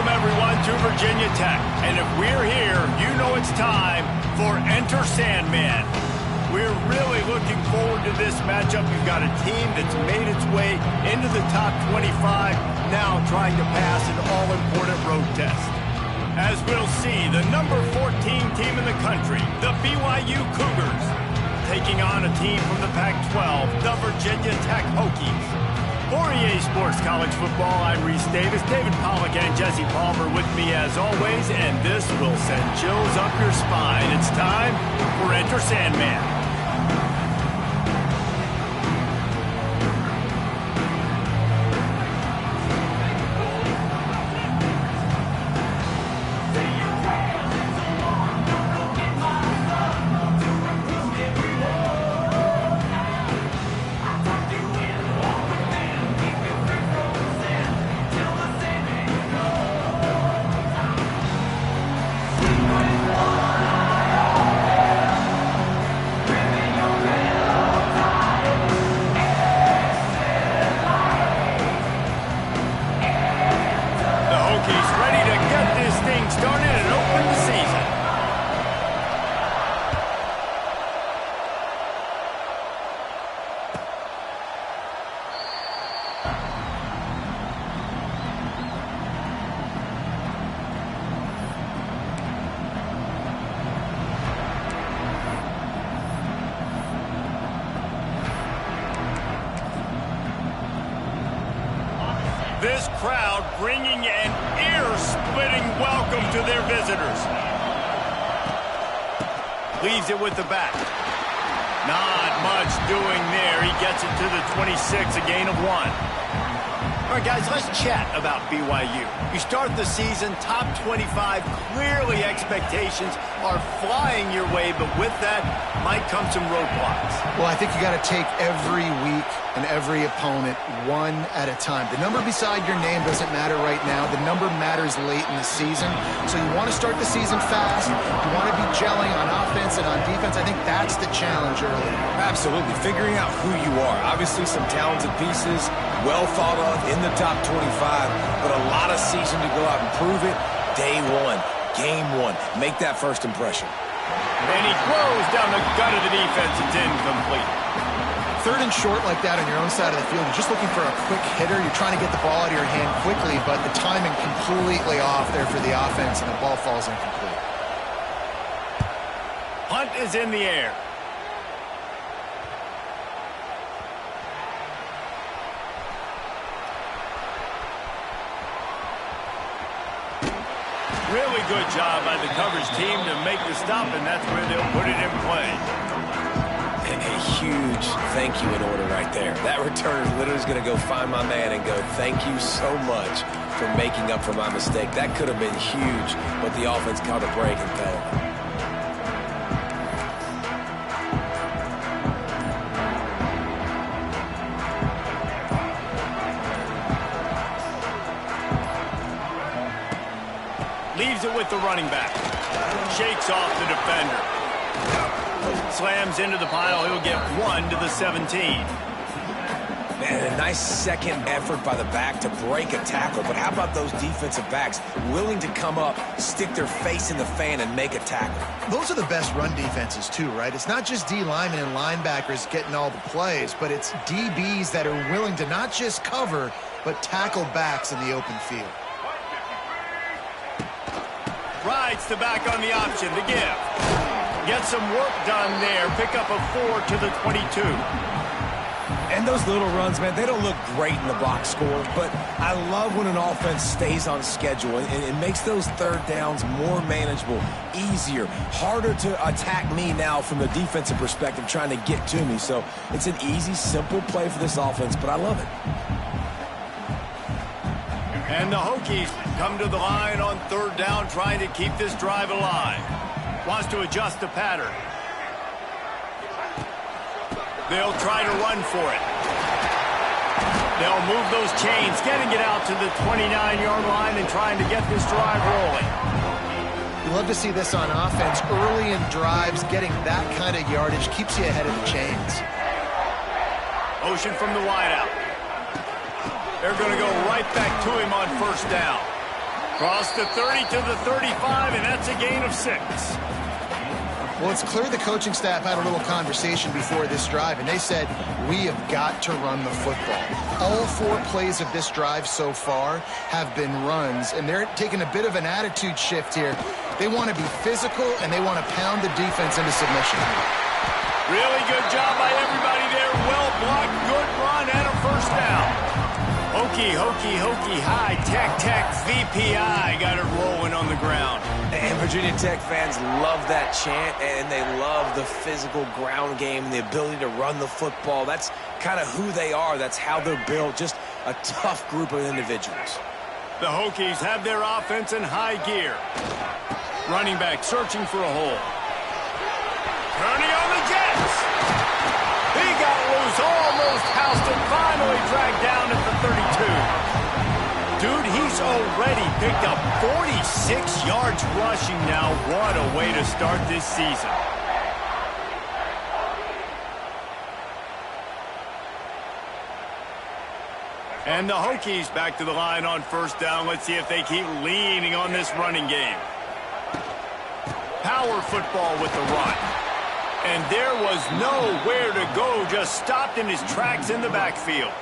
Welcome, everyone, to Virginia Tech. And if we're here, you know it's time for Enter Sandman. We're really looking forward to this matchup. You've got a team that's made its way into the top 25, now trying to pass an all-important road test. As we'll see, the number 14 team in the country, the BYU Cougars, taking on a team from the Pac-12, the Virginia Tech Hokies. For EA Sports College Football, I'm Reese Davis, David Pollack, and Jesse Palmer with me as always, and this will send chills up your spine. It's time for Enter Sandman. This crowd bringing an ear-splitting welcome to their visitors. Leaves it with the back. Not much doing there. He gets it to the 26, a gain of 1. All right, guys, let's chat about BYU. You start the season top 25. Clearly, expectations are flying your way, but with that might come some roadblocks. Well, I think you got to take every week and every opponent one at a time. The number beside your name doesn't matter right now. The number matters late in the season. So you want to start the season fast. You want to be gelling on offense and on defense. I think that's the challenge early. Absolutely. Figuring out who you are. Obviously, some talented pieces, well thought of in the top 25, but a lot of season to go out and prove it. Day one, game one. Make that first impression. And he throws down the gut of the defense. It's incomplete. Third and short like that on your own side of the field, you're just looking for a quick hitter. You're trying to get the ball out of your hand quickly, but the timing completely off there for the offense, and the ball falls incomplete. Punt is in the air. Really good job by the coverage team to make the stop, and that's where they'll put it in play. A huge thank you in order right there. That returner literally is going to go find my man and go, thank you so much for making up for my mistake. That could have been huge, but the offense caught a break and fell. Leaves it with the running back. Shakes off the defender. Slams into the pile. He'll get 1 to the 17. Man, a nice second effort by the back to break a tackle. But how about those defensive backs willing to come up, stick their face in the fan, and make a tackle? Those are the best run defenses, too, right? It's not just D linemen and linebackers getting all the plays, but it's DBs that are willing to not just cover, but tackle backs in the open field. Rides the back on the option, the give. Get some work done there. Pick up a 4 to the 22. And those little runs, man, they don't look great in the box score, but I love when an offense stays on schedule and it makes those third downs more manageable, easier, harder to attack me now from the defensive perspective trying to get to me. So it's an easy, simple play for this offense, but I love it. And the Hokies come to the line on third down, trying to keep this drive alive. Wants to adjust the pattern. They'll try to run for it. They'll move those chains, getting it out to the 29-yard line and trying to get this drive rolling. You love to see this on offense. Early in drives, getting that kind of yardage keeps you ahead of the chains. Motion from the wideout. They're going to go right back to him on first down. Cross the 30 to the 35, and that's a gain of 6. Well, it's clear the coaching staff had a little conversation before this drive, and they said, we have got to run the football. All 4 plays of this drive so far have been runs, and they're taking a bit of an attitude shift here. They want to be physical, and they want to pound the defense into submission. Really good job by everybody there. Well blocked, good run, and a first down. Hokey, hokey, hokey, high, tech, tech, VPI. Got it rolling on the ground. And Virginia Tech fans love that chant, and they love the physical ground game, the ability to run the football. That's kind of who they are. That's how they're built. Just a tough group of individuals. The Hokies have their offense in high gear. Running back searching for a hole. Turning on the Jets. He got loose, almost housed it, finally dragged down at the 32. Dude, he's already picked up 46 yards rushing now. What a way to start this season. And the Hokies back to the line on first down. Let's see if they keep leaning on this running game. Power football with the run. And there was nowhere to go, just stopped in his tracks in the backfield.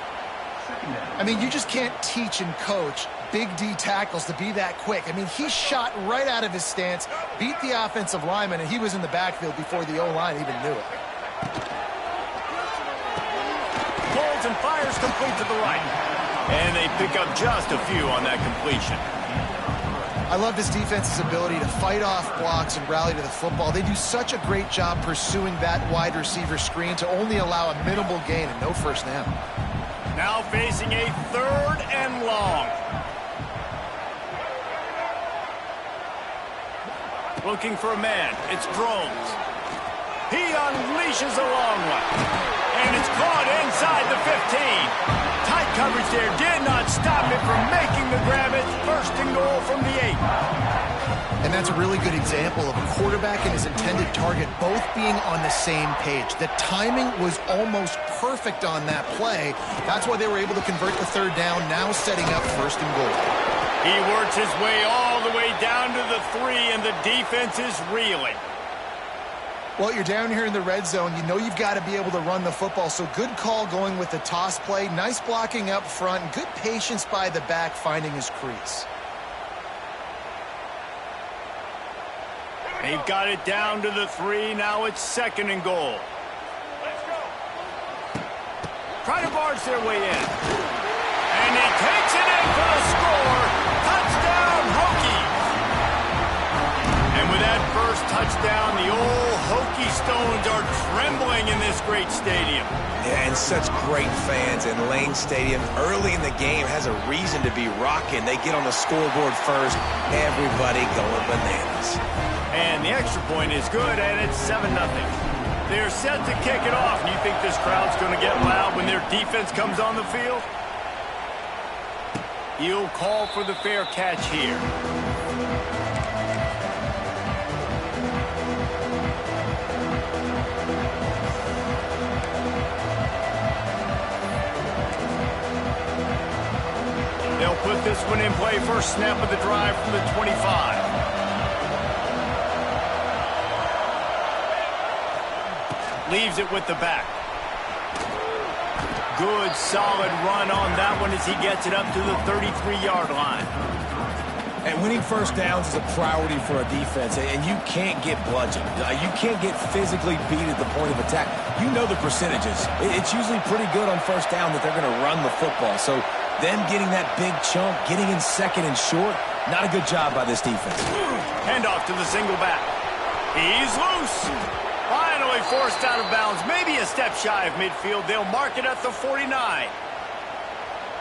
I mean, you just can't teach and coach Big D tackles to be that quick. I mean, he shot right out of his stance, beat the offensive lineman, and he was in the backfield before the O-line even knew it. Pulls and fires complete to the right. And they pick up just a few on that completion. I love this defense's ability to fight off blocks and rally to the football. They do such a great job pursuing that wide receiver screen to only allow a minimal gain and no first down. Now facing a 3rd and long. Looking for a man. It's Drones. He unleashes a long one. And it's caught inside the 15. Tight coverage there did not stop it from making the grab. It's 1st and goal from the 8. And that's a really good example of a quarterback and his intended target both being on the same page. The timing was almost perfect on that play. That's why they were able to convert the 3rd down, now setting up 1st and goal. He works his way all the way down to the 3, and the defense is reeling. Well, you're down here in the red zone. You know you've got to be able to run the football, so good call going with the toss play. Nice blocking up front, and good patience by the back finding his crease. They've got it down to the 3. Now it's 2nd and goal. Let's go. Try to barge their way in. And he takes it in for the score. Touchdown, Hokies. And with that first touchdown, the old Hokie Stones are trembling in this great stadium. Yeah, and such great fans. And Lane Stadium early in the game has a reason to be rocking. They get on the scoreboard first. Everybody going bananas. And the extra point is good, and it's 7-0. They're set to kick it off. And you think this crowd's going to get loud when their defense comes on the field? He'll call for the fair catch here. They'll put this one in play. First snap of the drive from the 25. Leaves it with the back. Good, solid run on that one as he gets it up to the 33-yard line. And winning first downs is a priority for a defense, and you can't get bludgeoned. You can't get physically beat at the point of attack. You know the percentages. It's usually pretty good on first down that they're going to run the football. So them getting that big chunk, getting in 2nd and short, not a good job by this defense. Handoff to the single back. He's loose. Finally forced out of bounds. Maybe a step shy of midfield. They'll mark it at the 49.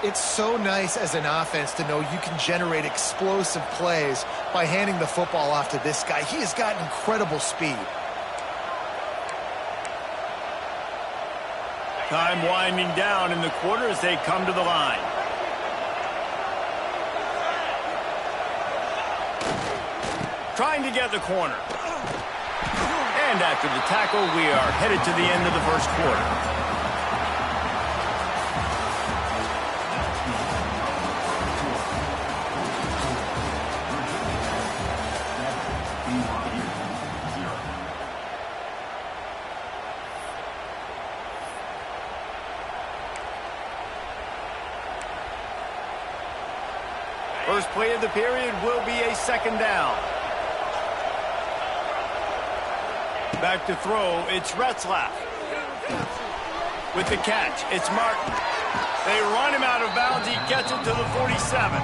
It's so nice as an offense to know you can generate explosive plays by handing the football off to this guy. He has got incredible speed. Time winding down in the quarter as they come to the line. Trying to get the corner. And after the tackle, we are headed to the end of the first quarter. First play of the period will be a second down. Back to throw, it's Retzlaff. With the catch, it's Martin. They run him out of bounds. He gets it to the 47.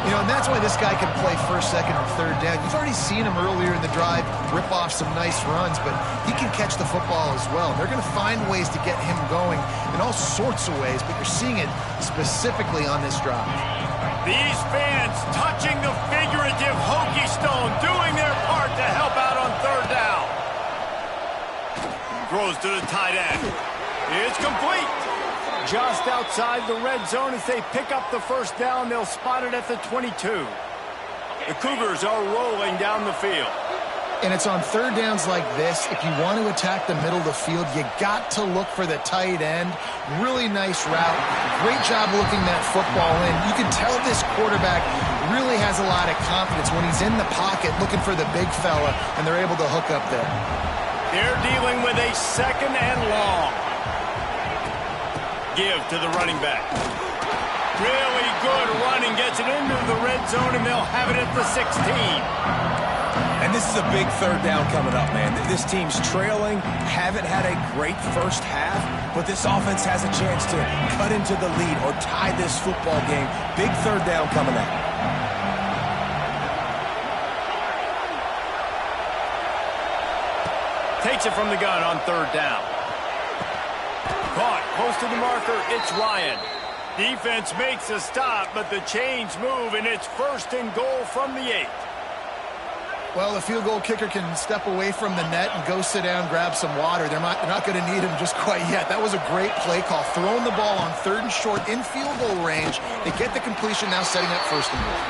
You know, and that's why this guy can play first, second, and third down. You've already seen him earlier in the drive rip off some nice runs, but he can catch the football as well. They're going to find ways to get him going in all sorts of ways, but you're seeing it specifically on this drive. These fans touching the figurative Hokie stone, doing their part to help out on third down. Throws to the tight end. It's complete. Just outside the red zone as they pick up the first down. They'll spot it at the 22. The Cougars are rolling down the field. And it's on third downs like this. If you want to attack the middle of the field, you got to look for the tight end. Really nice route. Great job looking that football in. You can tell this quarterback really has a lot of confidence when he's in the pocket looking for the big fella, and they're able to hook up there. They're dealing with a second and long. Give to the running back. Really good running. Gets it into the red zone, and they'll have it at the 16. And this is a big third down coming up, man. This team's trailing, haven't had a great first half, but this offense has a chance to cut into the lead or tie this football game. Big third down coming up. Takes it from the gun on third down. Caught close to the marker, it's Ryan. Defense makes a stop, but the chains move, and it's first and goal from the 8. Well, the field goal kicker can step away from the net and go sit down, grab some water. They're not going to need him just quite yet. That was a great play call. Throwing the ball on third and short in field goal range. They get the completion, now setting up first and goal.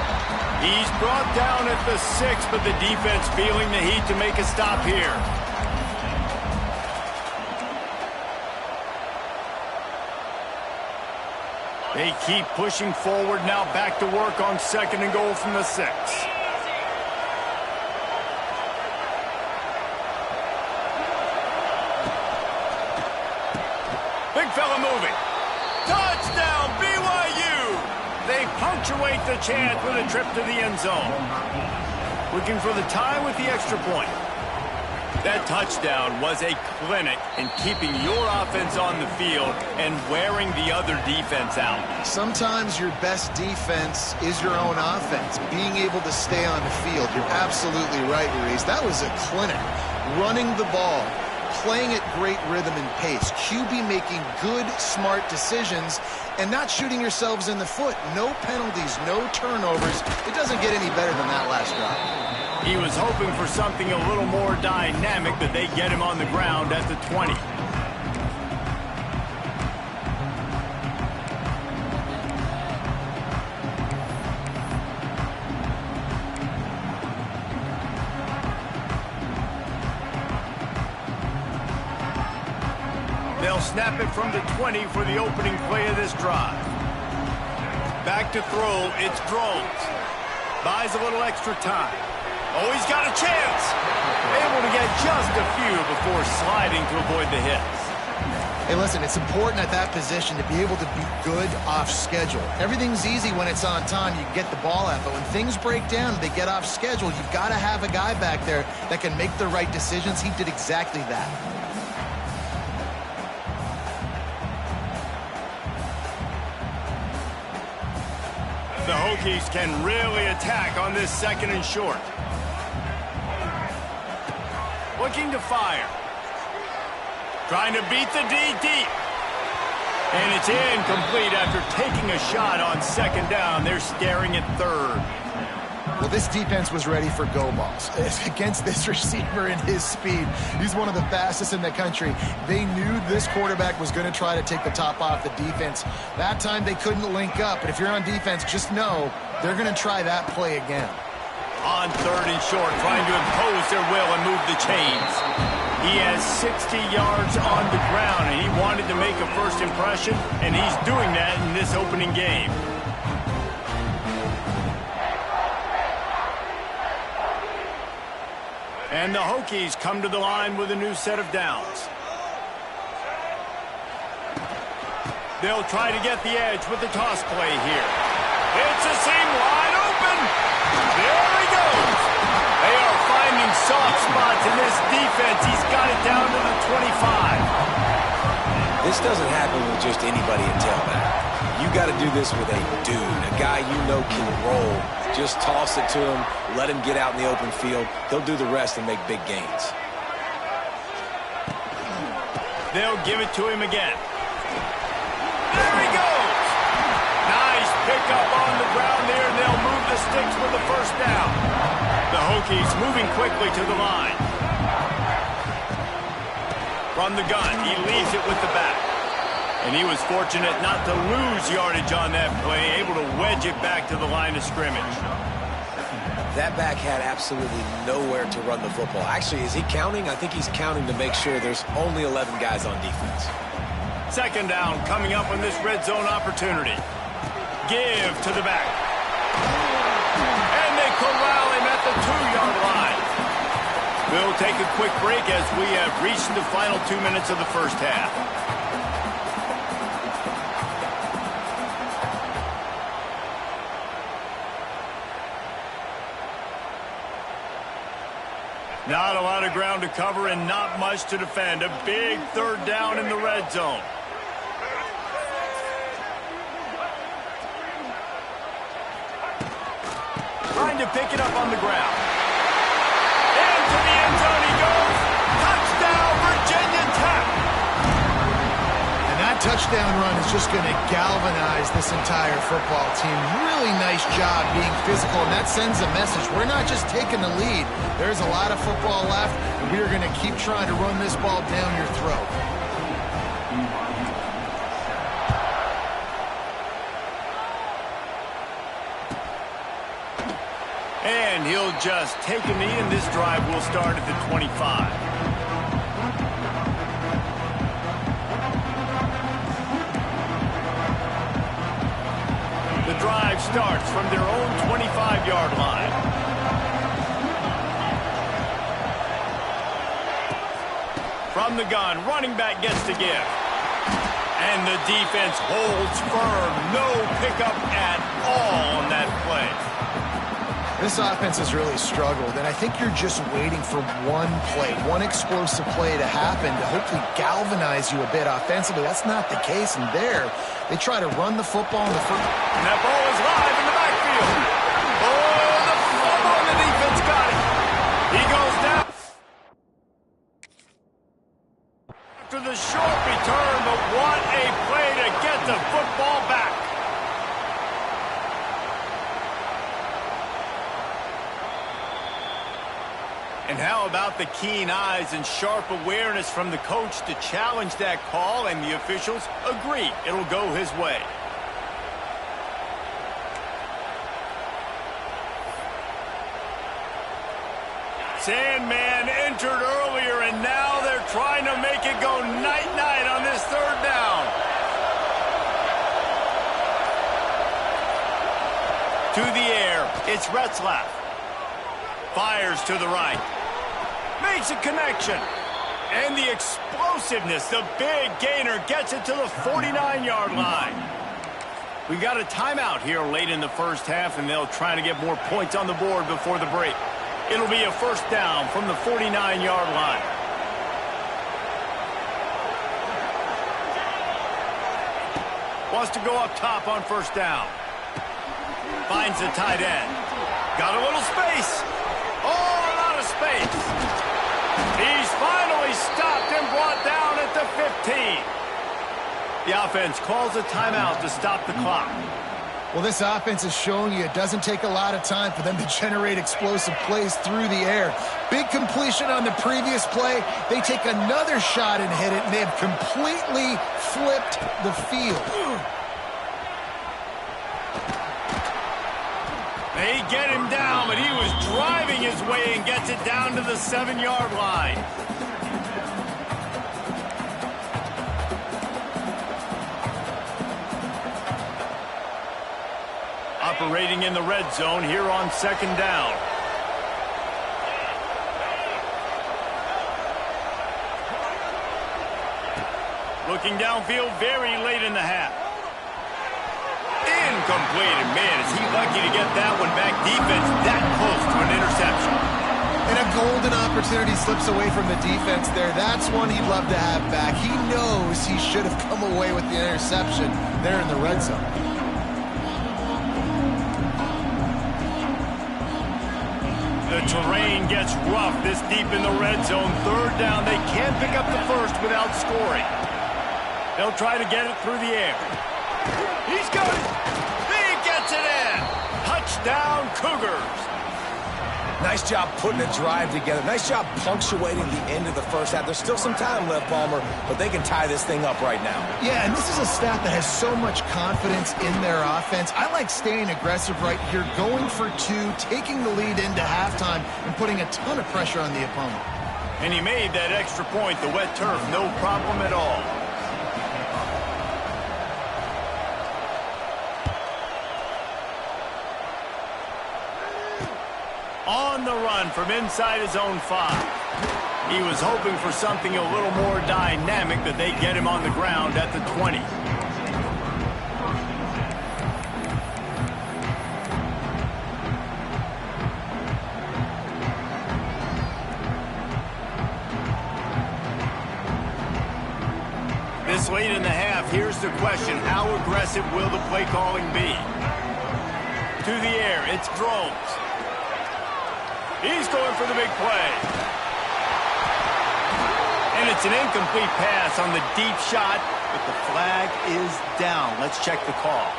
He's brought down at the 6, but the defense feeling the heat to make a stop here. They keep pushing forward, now back to work on second and goal from the 6. Big fella moving. Touchdown, BYU! They punctuate the chance with a trip to the end zone. Looking for the tie with the extra point. That touchdown was a clinic in keeping your offense on the field and wearing the other defense out. Sometimes your best defense is your own offense, being able to stay on the field. You're absolutely right, Reese. That was a clinic. Running the ball, playing at great rhythm and pace. QB making good, smart decisions and not shooting yourselves in the foot. No penalties, no turnovers. It doesn't get any better than that last drive. He was hoping for something a little more dynamic, but they get him on the ground at the 20. They'll snap it from the 20 for the opening play of this drive. Back to throw, it's Drones. Buys a little extra time. Oh, he's got a chance. Able to get just a few before sliding to avoid the hits. Hey, listen, it's important at that position to be able to be good off schedule. Everything's easy when it's on time. You can get the ball out. But when things break down, they get off schedule. You've got to have a guy back there that can make the right decisions. He did exactly that. The Hokies can really attack on this second and short. Looking to fire. Trying to beat the D deep. And it's incomplete after taking a shot on second down. They're staring at third. Well, this defense was ready for go balls. Against this receiver and his speed, he's one of the fastest in the country. They knew this quarterback was going to try to take the top off the defense. That time they couldn't link up, but if you're on defense, just know they're going to try that play again. On third and short, trying to impose their will and move the chains. He has 60 yards on the ground, and he wanted to make a first impression, and he's doing that in this opening game. And the Hokies come to the line with a new set of downs. They'll try to get the edge with the toss play here. It's a seam wide open. There he goes. They are finding soft spots in this defense. He's got it down to the 25. This doesn't happen with just anybody at tailback. You got to do this with a dude, a guy you know can roll. Just toss it to him, let him get out in the open field. He'll do the rest and make big gains. They'll give it to him again. There he goes. Nice pickup on the ground there, and they'll move the sticks for the first down. The Hokies moving quickly to the line. From the gun, he leaves it with the back. And he was fortunate not to lose yardage on that play, able to wedge it back to the line of scrimmage. That back had absolutely nowhere to run the football. Actually, is he counting? I think he's counting to make sure there's only 11 guys on defense. Second down coming up on this red zone opportunity. Give to the back. And they corral him at the 2-yard line. We'll take a quick break as we have reached the final 2 minutes of the first half. Not a lot of ground to cover and not much to defend. A big third down in the red zone. Trying to pick it up on the ground. Into the end zone he goes. Touchdown, Virginia Tech. And that touchdown run is just going to galvanize this entire football team. Really nice job being physical, and that sends a message. We're not just taking the lead. There's a lot of football left, and we are going to keep trying to run this ball down your throat. And he'll just take a knee, and this drive will start at the 25. The drive starts from their own 25-yard line. From the gun, running back gets to give. And the defense holds firm. No pickup at all on that play. This offense has really struggled, and I think you're just waiting for one play, one explosive play to happen to hopefully galvanize you a bit offensively. That's not the case, and there, they try to run the football in the first. And that ball is live in the backfield. Oh, the fumble, and the defense got it. He goes down. After the short return, but what a play to get the football back. And how about the keen eyes and sharp awareness from the coach to challenge that call, and the officials agree it'll go his way. Sandman entered earlier, and now they're trying to make it go night-night on this third down. To the air, it's Retzlaff. Fires to the right. Makes a connection. And the explosiveness, the big gainer, gets it to the 49-yard line. We've got a timeout here late in the first half, and they'll try to get more points on the board before the break. It'll be a first down from the 49-yard line. Wants to go up top on first down. Finds the tight end. Got a little space. Oh, a lot of space. He's finally stopped and brought down at the 15. The offense calls a timeout to stop the clock. Well, this offense is showing you it doesn't take a lot of time for them to generate explosive plays through the air. Big completion on the previous play. They take another shot and hit it, and they have completely flipped the field. They get him down, but he was driving his way and gets it down to the 7-yard line. Operating in the red zone here on second down. Looking downfield very late in the half. incomplete. And, man, is he lucky to get that one back. Defense that close to an interception. And a golden opportunity slips away from the defense there. That's one he'd love to have back. He knows he should have come away with the interception there in the red zone. The terrain gets rough this deep in the red zone. Third down, they can't pick up the first without scoring. They'll try to get it through the air. He's got it. He gets it in. Touchdown, Cougars. Nice job putting a drive together. Nice job punctuating the end of the first half. There's still some time left, Palmer, but they can tie this thing up right now. Yeah, and this is a staff that has so much confidence in their offense. I like staying aggressive right here, going for two, taking the lead into halftime, and putting a ton of pressure on the opponent. And he made that extra point, the wet turf, no problem at all. On the run from inside his own 5. He was hoping for something a little more dynamic, that they get him on the ground at the 20. This late in the half, here's the question. How aggressive will the play calling be? To the air, it's Groves. He's going for the big play. And it's an incomplete pass on the deep shot, but the flag is down. Let's check the call.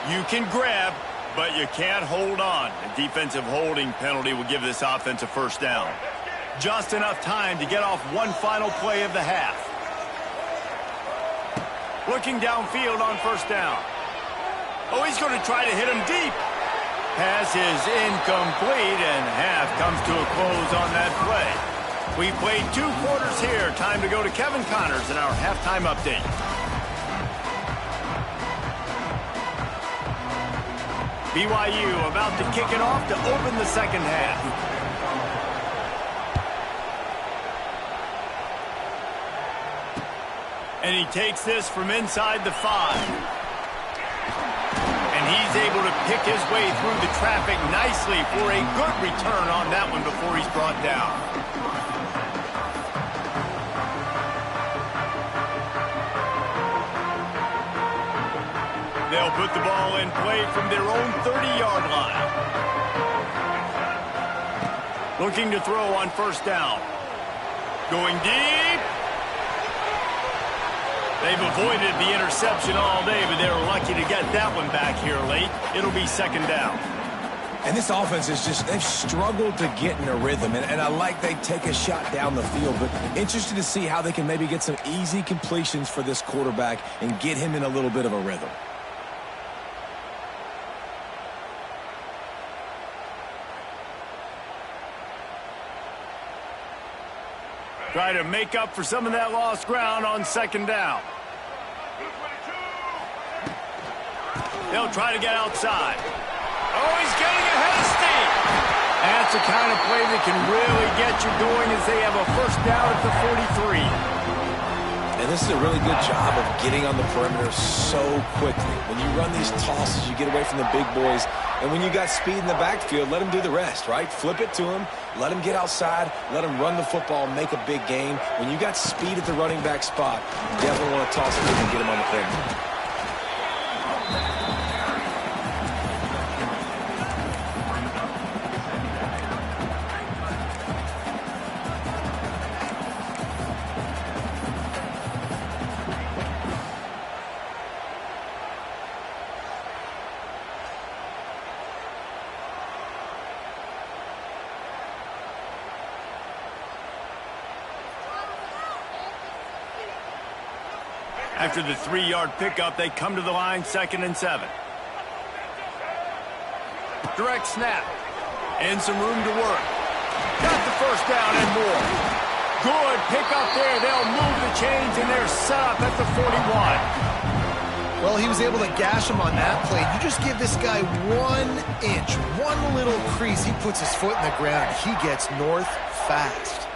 You can grab, but you can't hold on. A defensive holding penalty will give this offense a first down. Just enough time to get off one final play of the half. Looking downfield on first down. Oh, he's going to try to hit him deep. Pass is incomplete, and half comes to a close on that play. We played 2 quarters here. Time to go to Kevin Connors in our halftime update. BYU about to kick it off to open the second half. And he takes this from inside the 5. He's able to pick his way through the traffic nicely for a good return on that one before he's brought down. They'll put the ball in play from their own 30-yard line. Looking to throw on first down. Going deep. They've avoided the interception all day, but they're lucky to get that one back here late. It'll be second down. And this offense is just, they've struggled to get in a rhythm, and I like they take a shot down the field, but interested to see how they can maybe get some easy completions for this quarterback and get him in a little bit of a rhythm. Try to make up for some of that lost ground on second down. They'll try to get outside. Oh, he's getting ahead of steam. That's the kind of play that can really get you going as they have a first down at the 43. And this is a really good job of getting on the perimeter so quickly. When you run these tosses, you get away from the big boys. And when you got speed in the backfield, let them do the rest, right? Flip it to them, let them get outside, let them run the football, make a big game. When you got speed at the running back spot, you definitely want to toss it and get them on the perimeter. After the 3-yard pickup, they come to the line, 2nd and 7. Direct snap. And some room to work. Got the first down and more. Good pickup there. They'll move the chains, and they're set up at the 41. Well, he was able to gash him on that play. You just give this guy 1 inch, one little crease. He puts his foot in the ground. He gets north fast.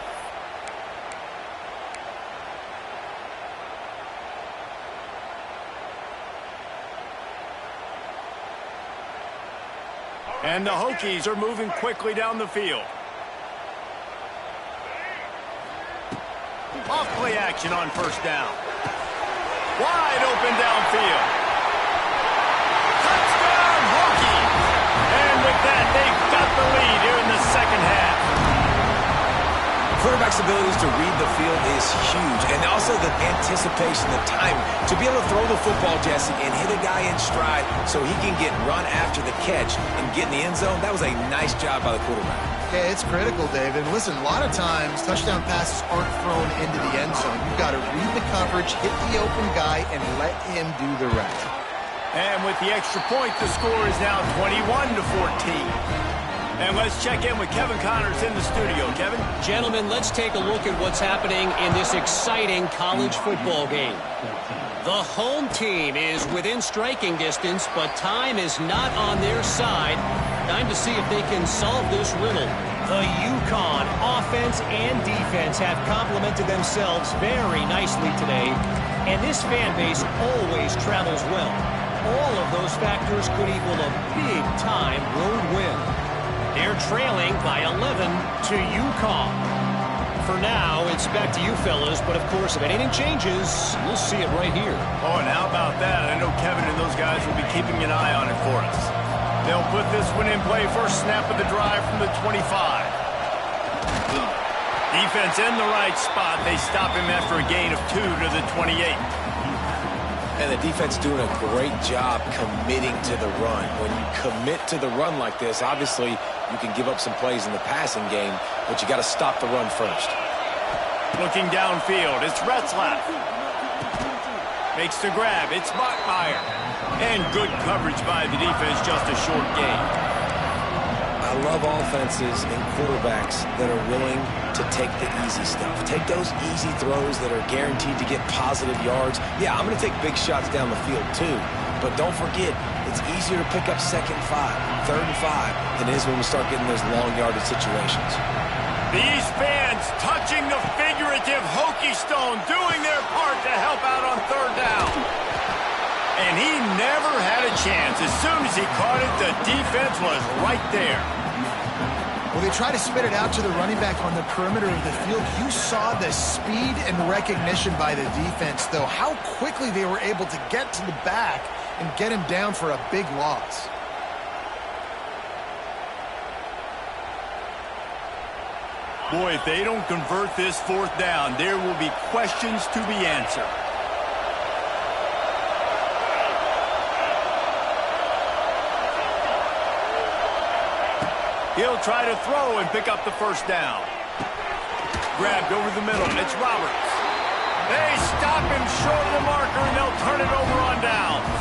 And the Hokies are moving quickly down the field. Off play action on first down. Wide open downfield. Touchdown Hokies! And with that, they've got the lead here in the second half. Quarterback's abilities to read the field is huge, and also the anticipation, the time to be able to throw the football, Jesse, and hit a guy in stride so he can get run after the catch and get in the end zone. That was a nice job by the quarterback. Yeah, it's critical, David. Listen, a lot of times touchdown passes aren't thrown into the end zone. You've got to read the coverage, hit the open guy, and let him do the rest. And with the extra point, the score is now 21-14. And let's check in with Kevin Connors in the studio. Kevin? Gentlemen, let's take a look at what's happening in this exciting college football game. The home team is within striking distance, but time is not on their side. Time to see if they can solve this riddle. The UConn offense and defense have complemented themselves very nicely today, and this fan base always travels well. All of those factors could equal a big-time road win. They're trailing by 11 to UConn. For now, it's back to you fellas, but of course, if anything changes, we'll see it right here. Oh, and how about that? I know Kevin and those guys will be keeping an eye on it for us. They'll put this one in play first snap of the drive from the 25. Defense in the right spot. They stop him after a gain of 2 to the 28. And the defense doing a great job committing to the run. When you commit to the run like this, obviously you can give up some plays in the passing game, but you got to stop the run first. Looking downfield, it's Retzlaff. Makes the grab, it's Bachmeier. And good coverage by the defense, just a short gain. I love offenses and quarterbacks that are willing to take the easy stuff. Take those easy throws that are guaranteed to get positive yards. Yeah, I'm going to take big shots down the field too. But don't forget, it's easier to pick up 2nd and 5, 3rd and 5 than it is when we start getting those long yardage situations. These fans touching the figurative Hokie stone, doing their part to help out on 3rd down. And he never had a chance. As soon as he caught it, the defense was right there. Well, they try to spit it out to the running back on the perimeter of the field. You saw the speed and recognition by the defense, though. How quickly they were able to get to the back and get him down for a big loss. Boy, if they don't convert this 4th down, there will be questions to be answered. He'll try to throw and pick up the 1st down. Grabbed over the middle. It's Roberts. They stop him short of the marker, and they'll turn it over on downs.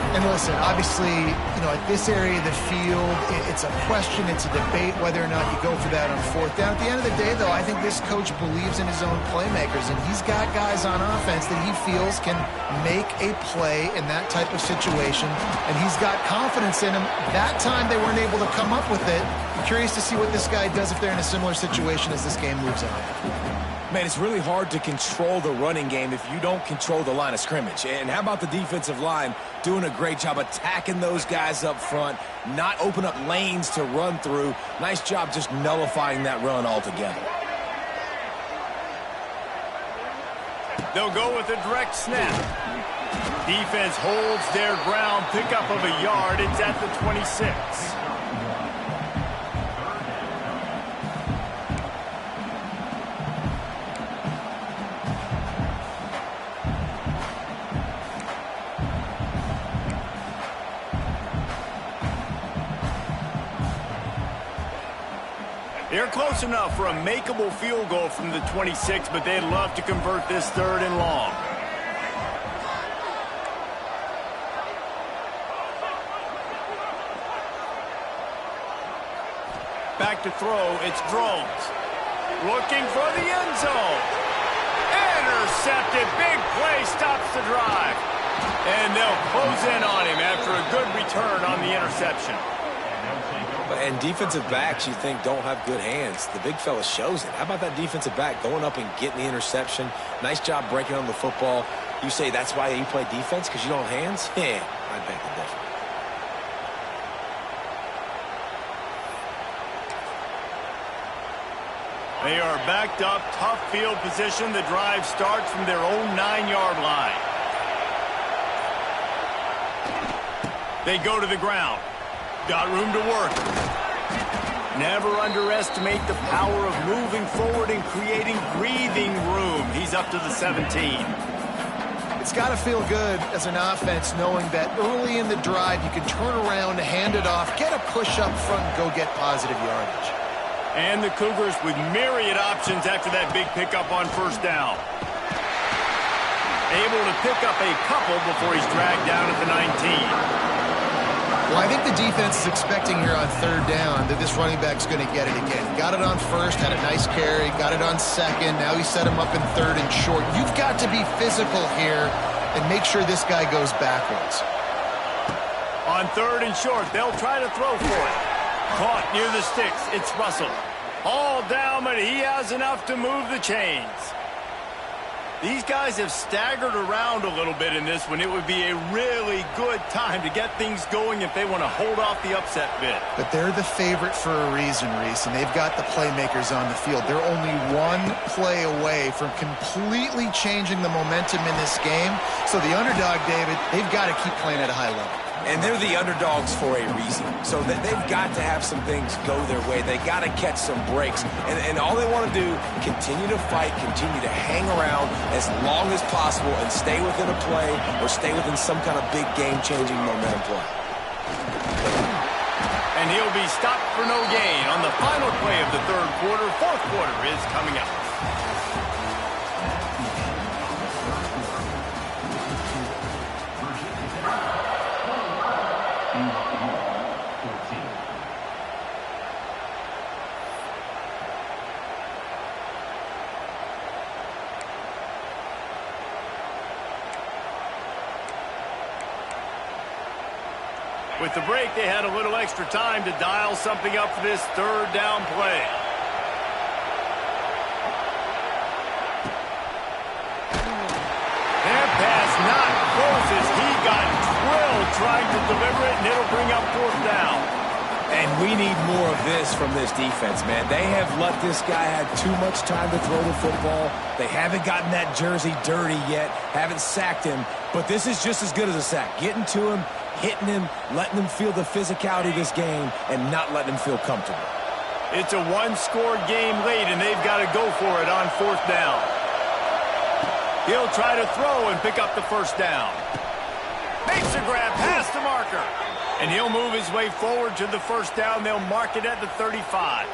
And listen, obviously, at this area of the field, it's a question, it's a debate whether or not you go for that on 4th down. At the end of the day, though, I think this coach believes in his own playmakers, and he's got guys on offense that he feels can make a play in that type of situation, and he's got confidence in him. That time they weren't able to come up with it. I'm curious to see what this guy does if they're in a similar situation as this game moves on. Man, it's really hard to control the running game if you don't control the line of scrimmage. And how about the defensive line doing a great job attacking those guys up front, not open up lanes to run through. Nice job just nullifying that run altogether. They'll go with a direct snap. Defense holds their ground, pickup of a yard. It's at the 26. They're close enough for a makeable field goal from the 26, but they'd love to convert this 3rd and long. Back to throw, it's Drones. Looking for the end zone. Intercepted, big play, stops the drive. And they'll close in on him after a good return on the interception. And defensive backs, you think, don't have good hands. The big fella shows it. How about that defensive back going up and getting the interception? Nice job breaking on the football. You say that's why you play defense, because you don't have hands? Yeah, I beg to differ. They are backed up, tough field position. The drive starts from their own 9-yard line. They go to the ground. Got room to work. Never underestimate the power of moving forward and creating breathing room. He's up to the 17. It's got to feel good as an offense knowing that early in the drive you can turn around, hand it off, get a push up front, and go get positive yardage. And the Cougars with myriad options after that big pickup on first down. Able to pick up a couple before he's dragged down at the 19. Well, I think the defense is expecting here on third down that this running back's going to get it again. Got it on first, had a nice carry, got it on second. Now he set him up in third and short. You've got to be physical here and make sure this guy goes backwards. On third and short, they'll try to throw for it. Caught near the sticks. It's Russell. All down, but he has enough to move the chains. These guys have staggered around a little bit in this one. It would be a really good time to get things going if they want to hold off the upset bid. But they're the favorite for a reason, Reese, and they've got the playmakers on the field. They're only one play away from completely changing the momentum in this game. So the underdog, David, they've got to keep playing at a high level. And they're the underdogs for a reason. So they've got to have some things go their way. They got to catch some breaks. And all they want to do, continue to fight, continue to hang around as long as possible and stay within a play or stay within some kind of big game-changing momentum play. And he'll be stopped for no gain on the final play of the third quarter. Fourth quarter is coming up. With the break, they had a little extra time to dial something up for this third down play. Their pass not close as he got drilled trying to deliver it, and it'll bring up fourth down. And we need more of this from this defense, man. They have let this guy have too much time to throw the football. They haven't gotten that jersey dirty yet, haven't sacked him, but this is just as good as a sack. Getting to him, hitting him, letting him feel the physicality of this game, and not letting him feel comfortable. It's a one-score game late, and they've got to go for it on fourth down. He'll try to throw and pick up the first down. Makes a grab past the marker. And he'll move his way forward to the first down. They'll mark it at the 35.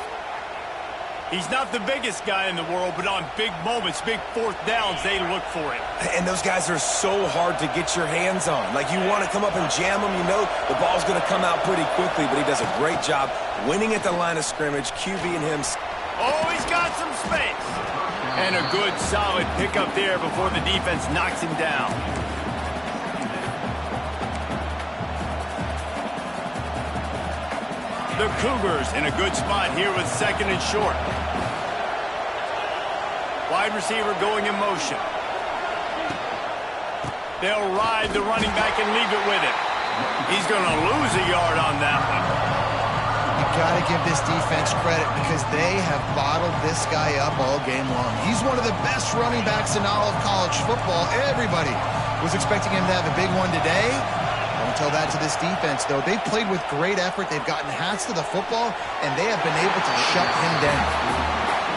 He's not the biggest guy in the world, but on big moments, big fourth downs, they look for it. And those guys are so hard to get your hands on. Like, you want to come up and jam them, you know the ball's going to come out pretty quickly, but he does a great job winning at the line of scrimmage, QB and him. Oh, he's got some space. And a good, solid pickup there before the defense knocks him down. The Cougars in a good spot here with second and short. Wide receiver going in motion. They'll ride the running back and leave it with him. He's going to lose a yard on that one. You got to give this defense credit because they have bottled this guy up all game long. He's one of the best running backs in all of college football. Everybody was expecting him to have a big one today. Don't tell that to this defense, though. They've played with great effort. They've gotten hats to the football, and they have been able to shut him down.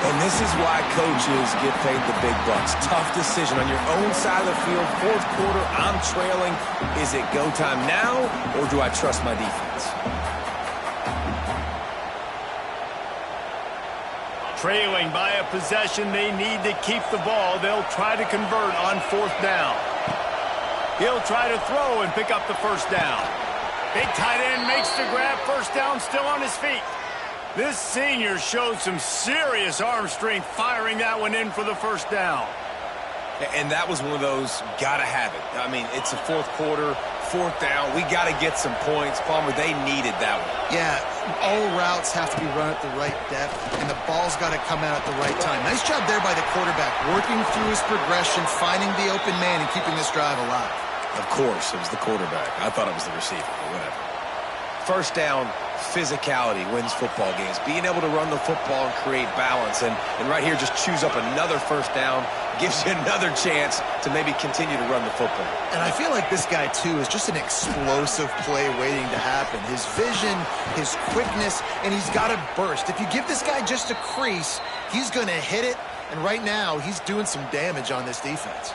And this is why coaches get paid the big bucks. Tough decision on your own side of the field. Fourth quarter, I'm trailing. Is it go time now, or do I trust my defense? Trailing by a possession, they need to keep the ball. They'll try to convert on fourth down. He'll try to throw and pick up the first down. Big tight end makes the grab. First down, still on his feet. This senior showed some serious arm strength firing that one in for the first down. And that was one of those, gotta have it. I mean, it's a fourth quarter, fourth down. We gotta get some points. Palmer, they needed that one. Yeah, all routes have to be run at the right depth, and the ball's got to come out at the right time. Nice job there by the quarterback, working through his progression, finding the open man, and keeping this drive alive. Of course, it was the quarterback. I thought it was the receiver, but whatever. First down, physicality wins football games. Being able to run the football and create balance. And right here, just choose up another first down, gives you another chance to maybe continue to run the football. And I feel like this guy, too, is just an explosive play waiting to happen. His vision, his quickness, and he's got a burst. If you give this guy just a crease, he's going to hit it. And right now, he's doing some damage on this defense.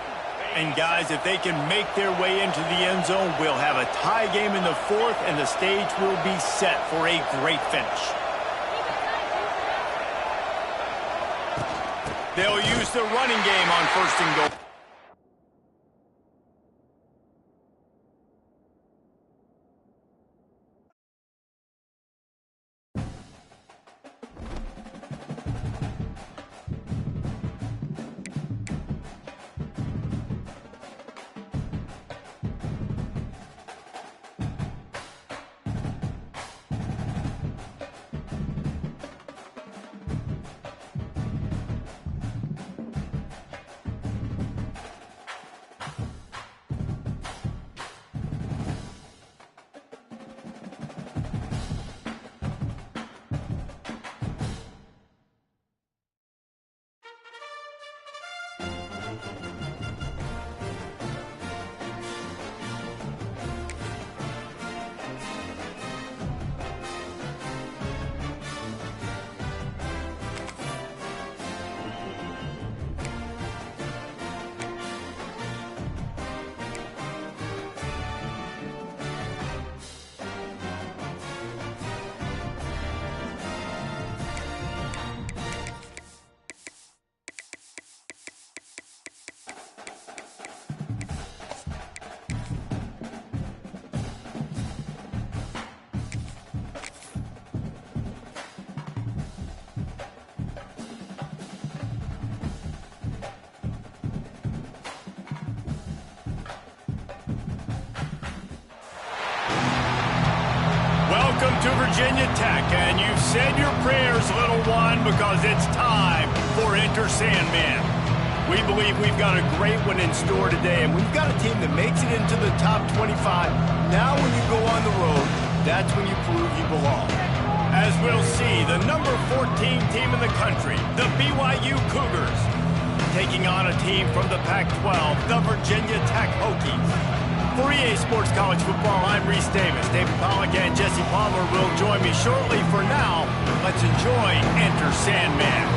And guys, if they can make their way into the end zone, we'll have a tie game in the fourth, and the stage will be set for a great finish. They'll use the running game on first and goal. Welcome to Virginia Tech, and you've said your prayers, little one, because it's time for Enter Sandman. We believe we've got a great one in store today, and we've got a team that makes it into the top 25. Now when you go on the road, that's when you prove you belong. As we'll see, the number 14 team in the country, the BYU Cougars, taking on a team from the Pac-12, the Virginia Tech Hokies. For EA Sports College Football, I'm Reese Davis. David Pollack and Jesse Palmer will join me shortly. For now, let's enjoy Enter Sandman.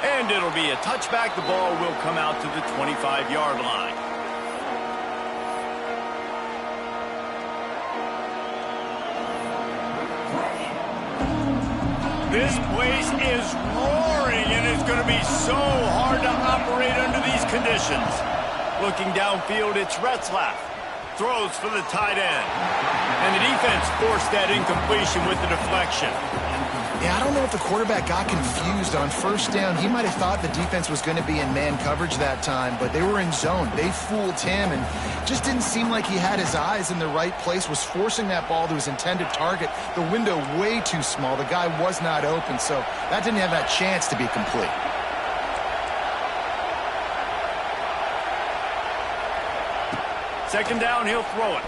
And it'll be a touchback. The ball will come out to the 25-yard line. This place is roaring, and it's going to be so hard to operate under these conditions. Looking downfield, it's Retzlaff. Throws for the tight end. And the defense forced that incompletion with the deflection. Yeah, I don't know if the quarterback got confused on first down. He might have thought the defense was going to be in man coverage that time, but they were in zone. They fooled him and just didn't seem like he had his eyes in the right place, was forcing that ball to his intended target. The window way too small. The guy was not open, so that didn't have that chance to be complete. Second down, he'll throw it.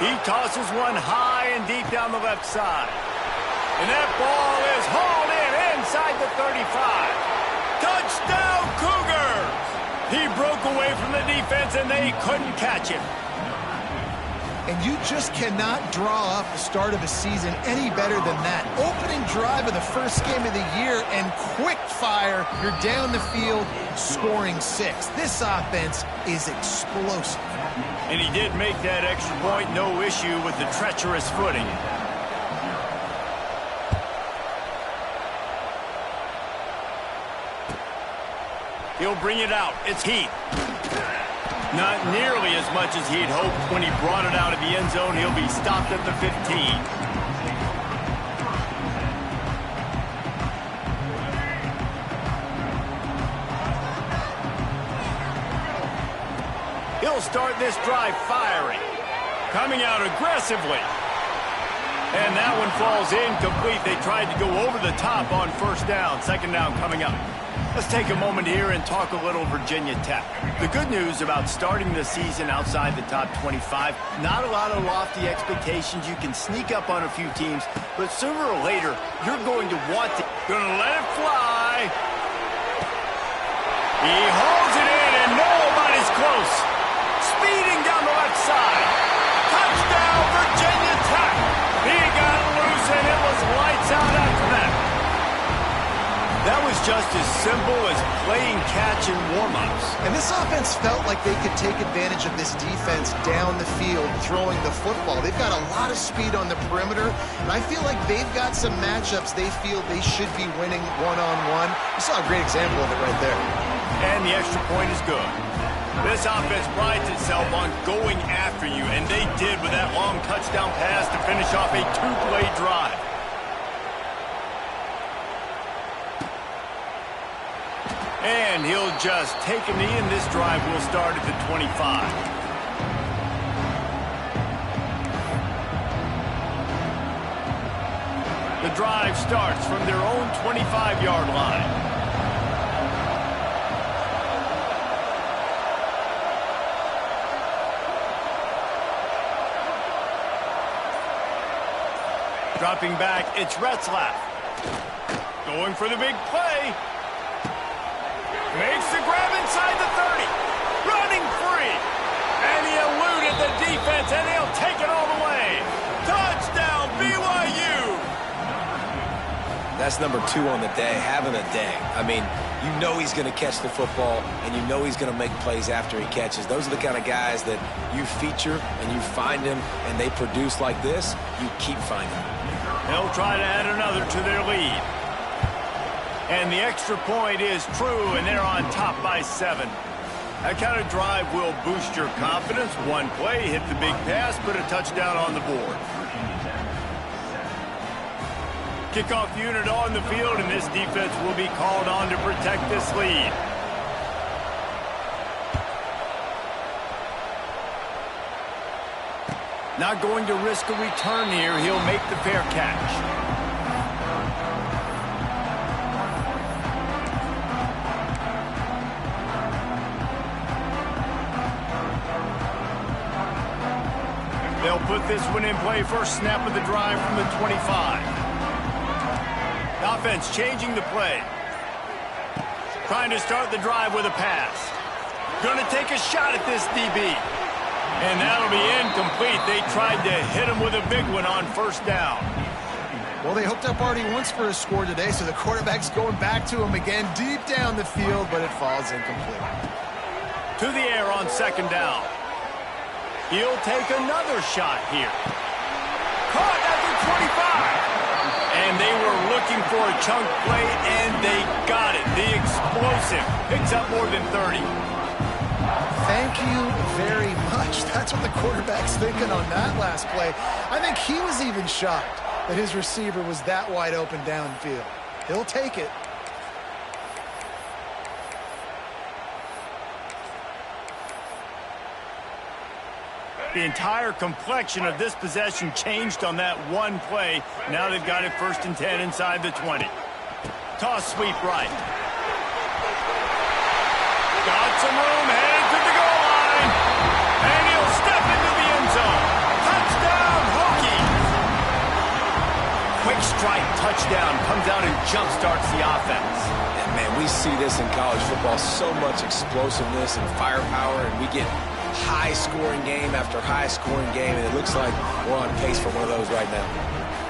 He tosses one high and deep down the left side. And that ball is hauled in inside the 35. Touchdown, Cougars! He broke away from the defense, and they couldn't catch him. And you just cannot draw up the start of a season any better than that. Opening drive of the first game of the year, and quick fire. You're down the field, scoring 6. This offense is explosive. And he did make that extra point, no issue with the treacherous footing. He'll bring it out. It's Heath. Not nearly as much as he'd hoped when he brought it out of the end zone. He'll be stopped at the 15. He'll start this drive firing. Coming out aggressively. And that one falls incomplete. They tried to go over the top on first down. Second down coming up. Let's take a moment here and talk a little Virginia Tech. The good news about starting the season outside the top 25, not a lot of lofty expectations. You can sneak up on a few teams, but sooner or later, you're going to want to. Gonna let it fly. He holds it in, and nobody's close. Speeding down the left side. Touchdown, Virginia Tech. He got loose, and it was lights out after that. That was just as simple as playing catch in warm-ups. And this offense felt like they could take advantage of this defense down the field, throwing the football. They've got a lot of speed on the perimeter, and I feel like they've got some matchups they feel they should be winning one-on-one. You saw a great example of it right there. And the extra point is good. This offense prides itself on going after you, and they did with that long touchdown pass to finish off a two-play drive. And he'll just take a knee, and this drive will start at the 25. The drive starts from their own 25-yard line. Dropping back, it's Retzlaff. Going for the big play. Makes the grab inside the 30. Running free. And he eluded the defense, and he'll take it all the way. Touchdown, BYU. That's number 2 on the day, having a day. I mean, you know he's going to catch the football, and you know he's going to make plays after he catches. Those are the kind of guys that you feature, and you find them, and they produce like this, you keep finding them. They'll try to add another to their lead. And the extra point is true, and they're on top by 7. That kind of drive will boost your confidence. One play, hit the big pass, put a touchdown on the board. Kickoff unit on the field, and this defense will be called on to protect this lead. Not going to risk a return here. He'll make the fair catch. They'll put this one in play. First snap of the drive from the 25. The offense changing the play. Trying to start the drive with a pass. Going to take a shot at this DB. And that'll be incomplete. They tried to hit him with a big one on first down. Well, they hooked up already once for a score today, so the quarterback's going back to him again deep down the field, but it falls incomplete. To the air on second down. He'll take another shot here. Caught at the 25. And they were looking for a chunk play, and they got it. The explosive picks up more than 30. Thank you very much. That's what the quarterback's thinking on that last play. I think he was even shocked that his receiver was that wide open downfield. He'll take it. The entire complexion of this possession changed on that one play. Now they've got it 1st and 10 inside the 20. Toss sweep right. Got some room, headed to the goal line. And he'll step into the end zone. Touchdown, Hokies. Quick strike touchdown comes out and jumpstarts the offense. And man, we see this in college football, so much explosiveness and firepower, and we get high-scoring game after high-scoring game, and it looks like we're on pace for one of those right now.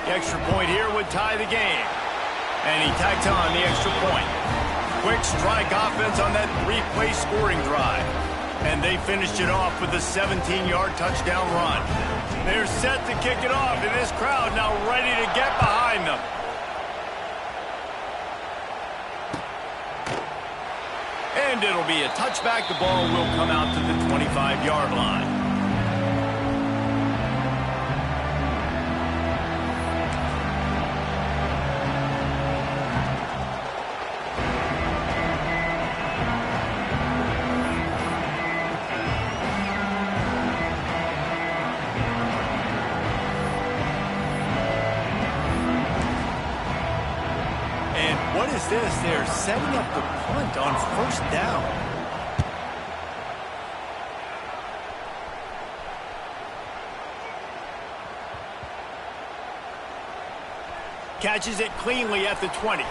The extra point here would tie the game. And he tacked on the extra point. Quick strike offense on that 3-play scoring drive. And they finished it off with a 17-yard touchdown run. They're set to kick it off, and this crowd now ready to get behind them. And it'll be a touchback. The ball will come out to the 25-yard line. What is this? They're setting up the punt on first down. Catches it cleanly at the 20.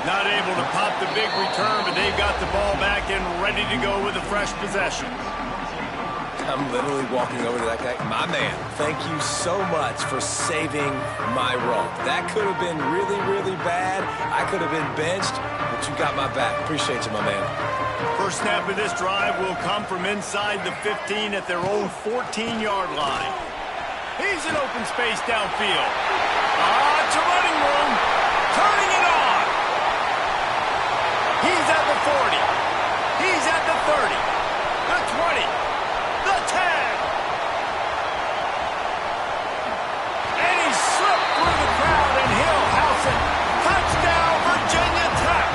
Not able to pop the big return, but they've got the ball back and ready to go with a fresh possession. I'm literally walking over to that guy. My man, thank you so much for saving my role. That could have been really, really bad. I could have been benched, but you got my back. Appreciate you, my man. First snap of this drive will come from inside the 15 at their own 14-yard line. He's in open space downfield. It's a running room. Turning it on. He's at the 40. He's at the 30. The 20. The 10. And he slipped through the crowd, and he'll house it. Touchdown, Virginia Tech.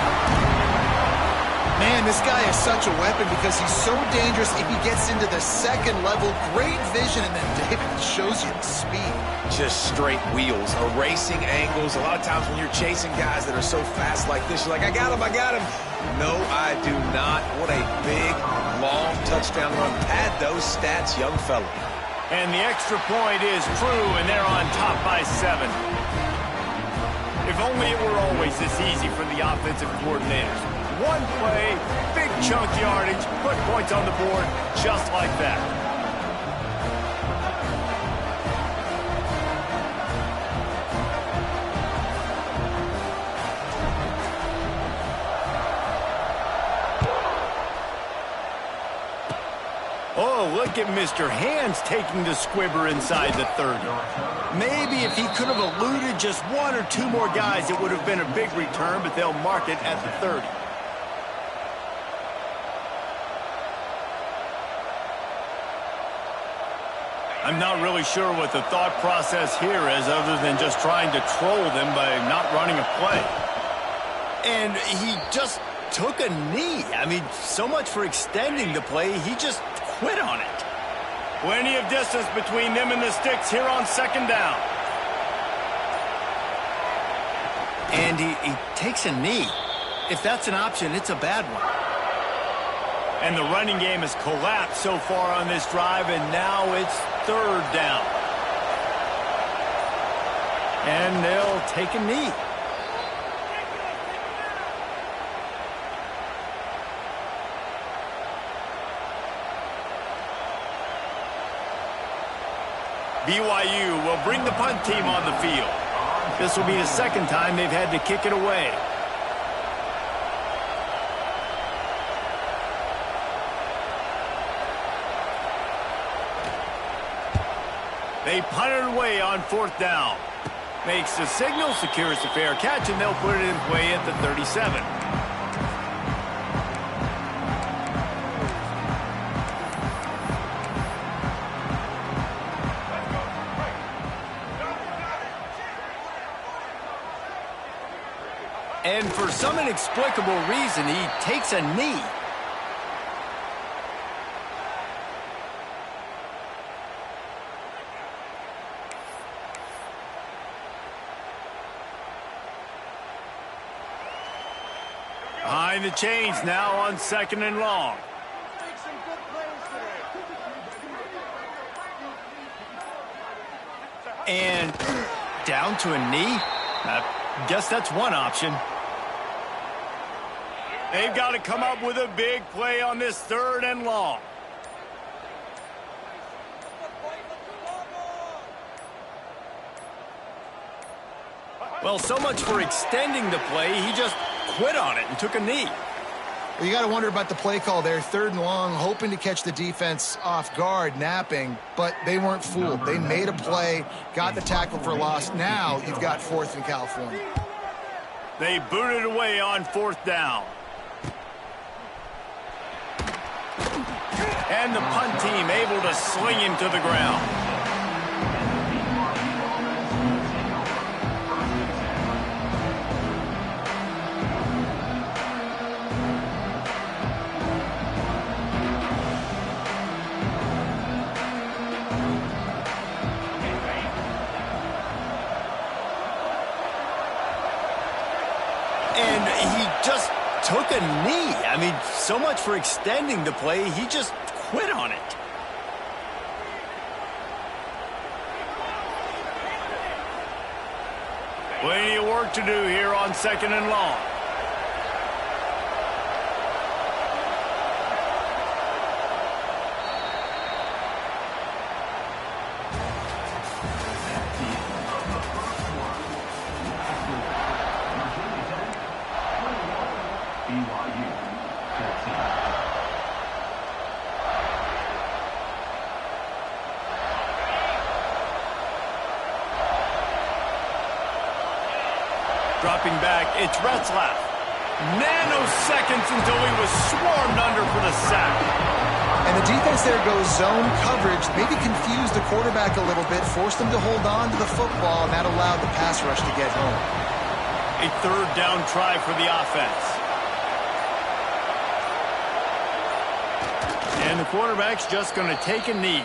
Man, this guy is such a weapon because he's so dangerous if he gets into the second level. Great vision, and then David shows you the speed. Just straight wheels, erasing angles. A lot of times when you're chasing guys that are so fast like this, you're like, I got him, I got him. No, I do not. What a big, long touchdown run. Pad those stats, young fella. And the extra point is true, and they're on top by 7. If only it were always this easy for the offensive coordinators. One play, big chunk yardage, put points on the board just like that. Oh, look at Mr. Hands taking the squibber inside the 30. Maybe if he could have eluded just one or two more guys, it would have been a big return, but they'll mark it at the 30. I'm not really sure what the thought process here is other than just trying to troll them by not running a play. And he just took a knee. I mean, so much for extending the play. He just quit on it. Plenty of distance between them and the sticks here on second down. And he takes a knee. If that's an option, it's a bad one. And the running game has collapsed so far on this drive, and now it's third down. And they'll take a knee. BYU will bring the punt team on the field. This will be the second time they've had to kick it away. They punt it away on fourth down. Makes the signal, secures the fair catch, and they'll put it in play at the 37. And for some inexplicable reason, he takes a knee. Behind the chains now on second and long. And down to a knee? I guess that's one option. They've got to come up with a big play on this third and long. Well, so much for extending the play. He just quit on it and took a knee. Well, you got to wonder about the play call there. Third and long, hoping to catch the defense off guard, napping, but they weren't fooled. They made a play, got the tackle for a loss. Now you've got fourth in California. They booted away on 4th down. And the punt team able to sling him to the ground. And he just took a knee. I mean, so much for extending the play. He just quit on it. Plenty of work to do here on 2nd and long. BYU, 13. Dropping back, it's Retzlaff. Nanoseconds until he was swarmed under for the sack. And the defense there goes zone coverage, maybe confused the quarterback a little bit, forced him to hold on to the football, and that allowed the pass rush to get home. A 3rd down try for the offense. And the quarterback's just going to take a knee.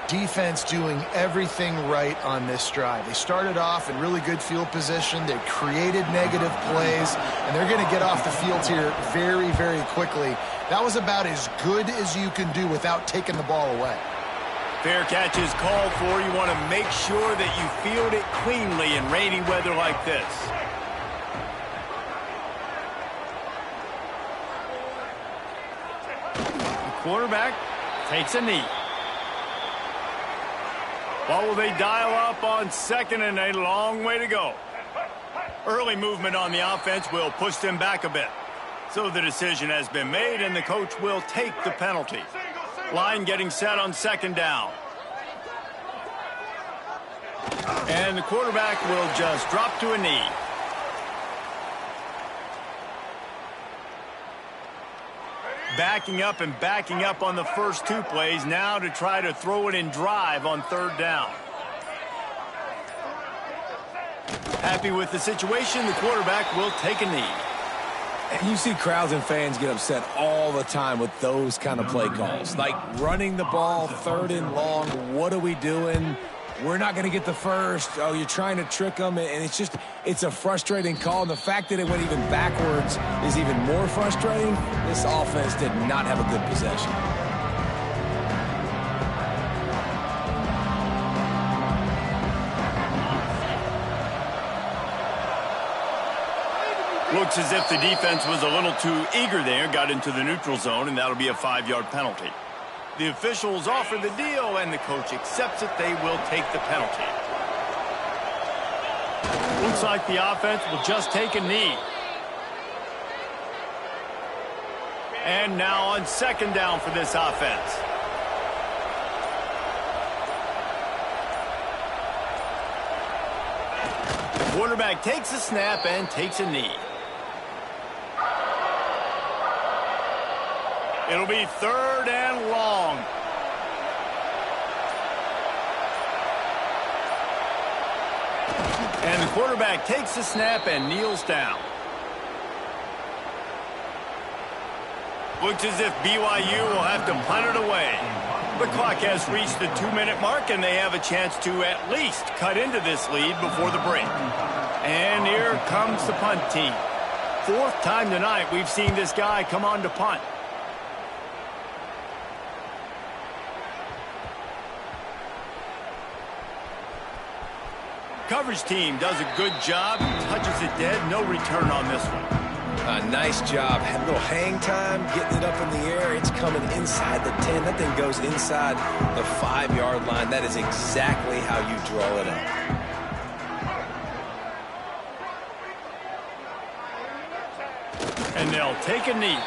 Defense doing everything right on this drive. They started off in really good field position. They created negative plays, and they're going to get off the field here very, very quickly. That was about as good as you can do without taking the ball away. Fair catch is called for. You want to make sure that you field it cleanly in rainy weather like this. The quarterback takes a knee. What will they dial up on 2nd and a long way to go? Early movement on the offense will push them back a bit. So the decision has been made, and the coach will take the penalty. Line getting set on 2nd down. And the quarterback will just drop to a knee. Backing up and backing up on the first 2 plays, now to try to throw it in drive on 3rd down. Happy with the situation, the quarterback will take a knee. And you see crowds and fans get upset all the time with those kind of play calls. Like running the ball 3rd and long, what are we doing? We're not going to get the first. Oh, you're trying to trick them. And it's a frustrating call. And the fact that it went even backwards is even more frustrating. This offense did not have a good possession. Looks as if the defense was a little too eager there, got into the neutral zone, and that'll be a 5-yard penalty. The officials offer the deal, and the coach accepts it. They will take the penalty. Looks like the offense will just take a knee. And now on 2nd down for this offense. The quarterback takes a snap and takes a knee. It'll be 3rd and long. And the quarterback takes the snap and kneels down. Looks as if BYU will have to punt it away. The clock has reached the 2-minute mark, and they have a chance to at least cut into this lead before the break. And here comes the punt team. 4th time tonight we've seen this guy come on to punt. Coverage team does a good job, touches it dead, no return on this one. Nice job. A little hang time, getting it up in the air. It's coming inside the 10. That thing goes inside the 5-yard line. That is exactly how you draw it up. And they'll take a knee.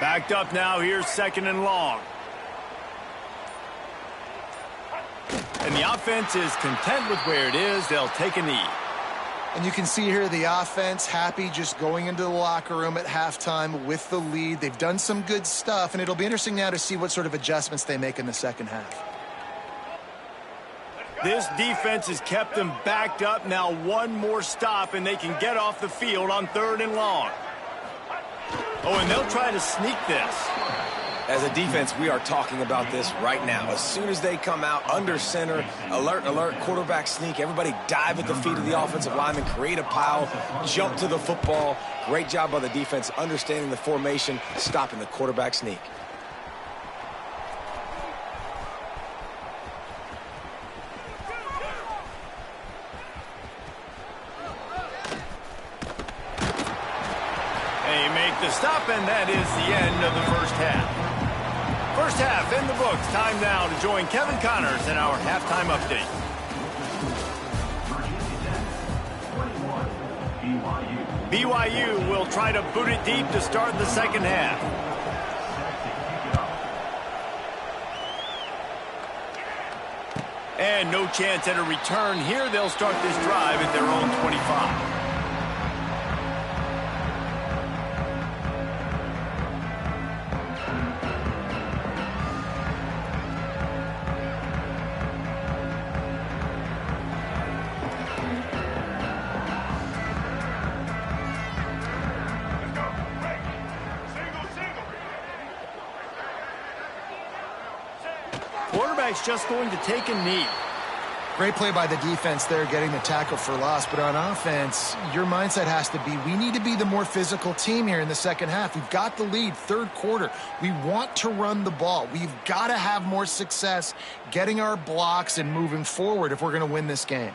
Backed up now, here's 2nd and long. And the offense is content with where it is. They'll take a knee. And you can see here the offense happy just going into the locker room at halftime with the lead. They've done some good stuff, and it'll be interesting now to see what sort of adjustments they make in the second half. This defense has kept them backed up. Now one more stop, and they can get off the field on 3rd and long. Oh, and they'll try to sneak this. As a defense, we are talking about this right now. As soon as they come out under center, alert, alert, quarterback sneak, everybody dive at the feet of the offensive lineman, create a pile, jump to the football. Great job by the defense, understanding the formation, stopping the quarterback sneak. They make the stop, and that is the end of the first half. First half in the books. Time now to join Kevin Connors in our halftime update. BYU will try to boot it deep to start the second half. And no chance at a return here. They'll start this drive at their own 25. Quarterback's just going to take a knee. Great play by the defense there, getting the tackle for loss. But on offense, your mindset has to be, we need to be the more physical team here in the second half. We've got the lead, 3rd quarter. We want to run the ball. We've got to have more success getting our blocks and moving forward if we're going to win this game.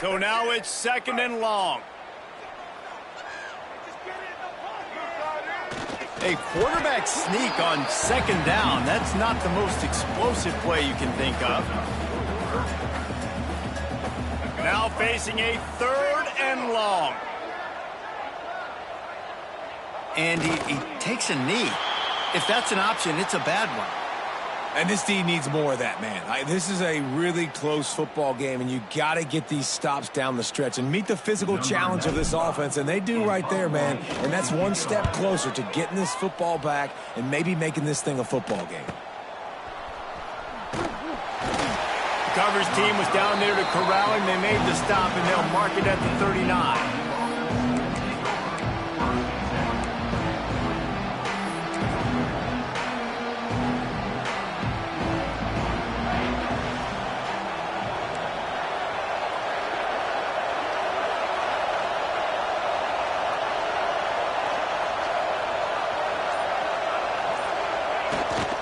So now it's 2nd and long. A quarterback sneak on 2nd down. That's not the most explosive play you can think of. Now facing a 3rd and long. And he takes a knee. If that's an option, it's a bad one. And this D needs more of that, man. This is a really close football game, and you got to get these stops down the stretch and meet the physical challenge of this offense, and they do right there, man. And that's one step closer to getting this football back and maybe making this thing a football game. The coverage team was down there to corral him. They made the stop, and they'll mark it at the 39.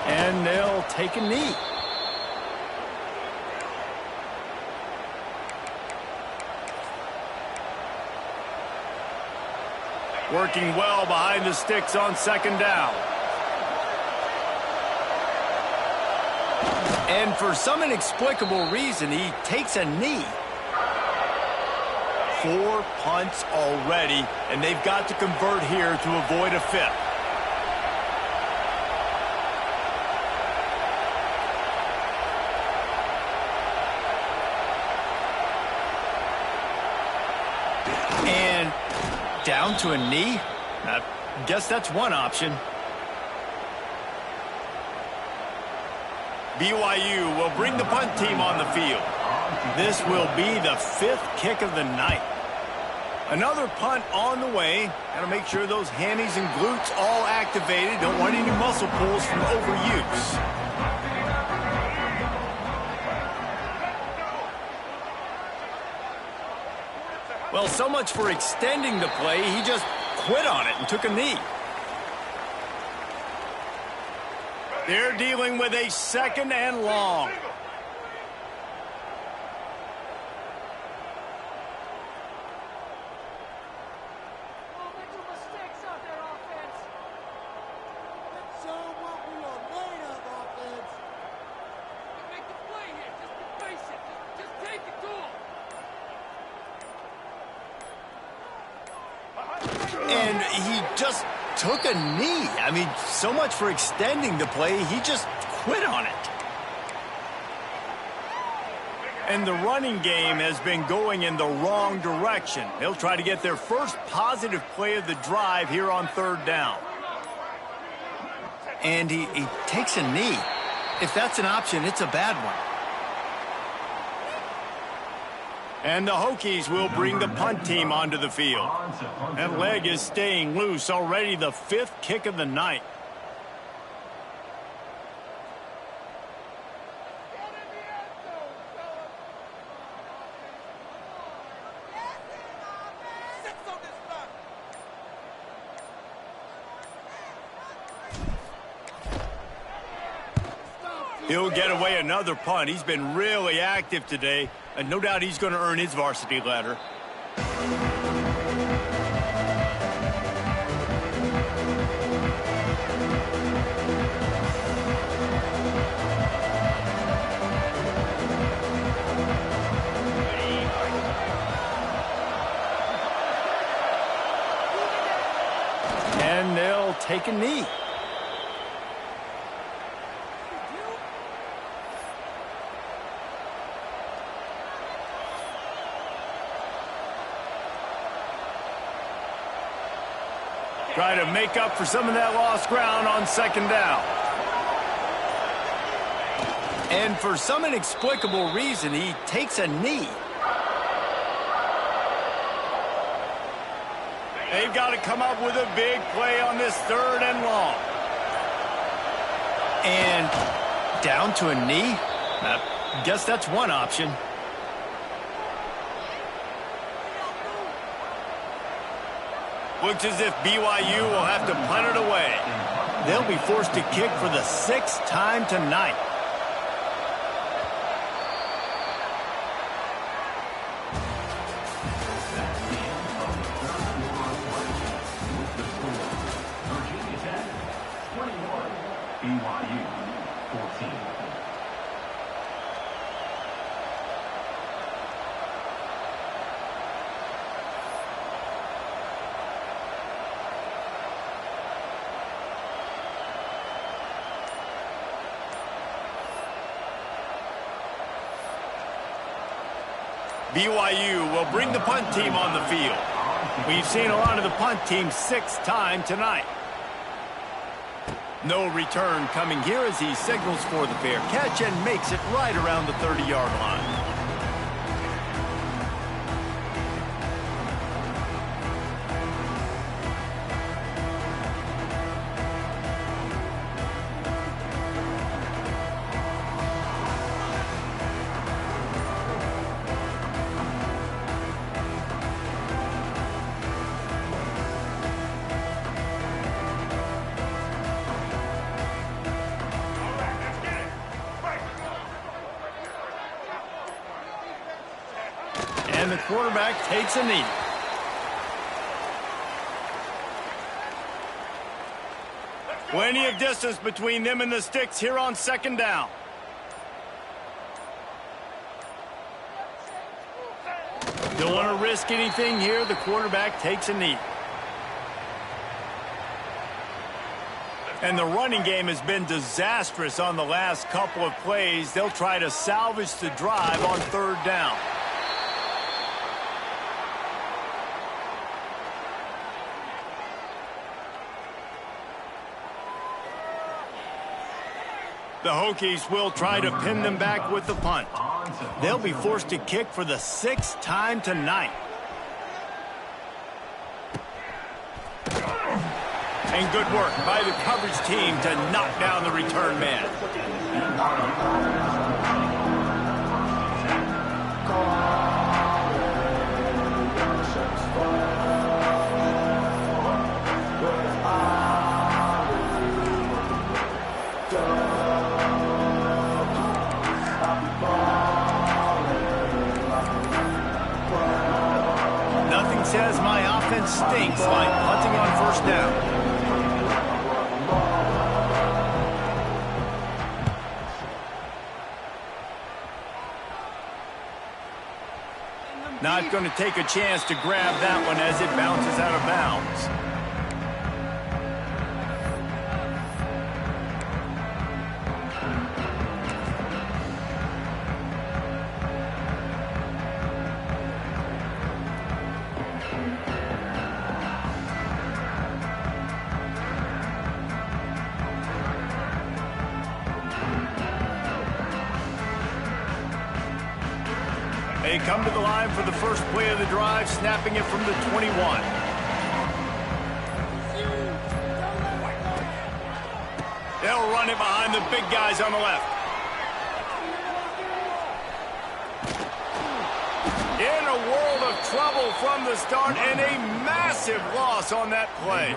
And they'll take a knee. Working well behind the sticks on 2nd down. And for some inexplicable reason, he takes a knee. 4 punts already, and they've got to convert here to avoid a 5th. And down to a knee? I guess that's one option. BYU will bring the punt team on the field. This will be the 5th kick of the night. Another punt on the way. Got to make sure those hammies and glutes all activated. Don't want any muscle pulls from overuse. Well, so much for extending the play. He just quit on it and took a knee. They're dealing with a 2nd and long. And he just took a knee. I mean, so much for extending the play. He just quit on it. And the running game has been going in the wrong direction. They'll try to get their first positive play of the drive here on third down. And he takes a knee. If that's an option, it's a bad one. And the Hokies will bring the punt team onto the field. That leg is staying loose, already the 5th kick of the night. He'll get away another punt. He's been really active today, and no doubt he's going to earn his varsity letter. And they'll take a knee. Try to make up for some of that lost ground on second down. And for some inexplicable reason, he takes a knee. They've got to come up with a big play on this 3rd and long. And down to a knee? I guess that's one option. Looks as if BYU will have to punt it away. They'll be forced to kick for the 6th time tonight. Virginia Tech 21, BYU 14. BYU will bring the punt team on the field. We've seen a lot of the punt team 6th time tonight. No return coming here as he signals for the fair catch and makes it right around the 30-yard line. And the quarterback takes a knee. Plenty of distance between them and the sticks here on second down. Don't want to risk anything here. The quarterback takes a knee. And the running game has been disastrous on the last couple of plays. They'll try to salvage the drive on third down. The Hokies will try to pin them back with the punt. They'll be forced to kick for the 6th time tonight. And good work by the coverage team to knock down the return man. Nothing says my offense stinks like punting on first down. Not going to take a chance to grab that one as it bounces out of bounds. They come to the line for the first play of the drive, snapping it from the 21. They'll run it behind the big guys on the left. In a world of trouble from the start, and a massive loss on that play.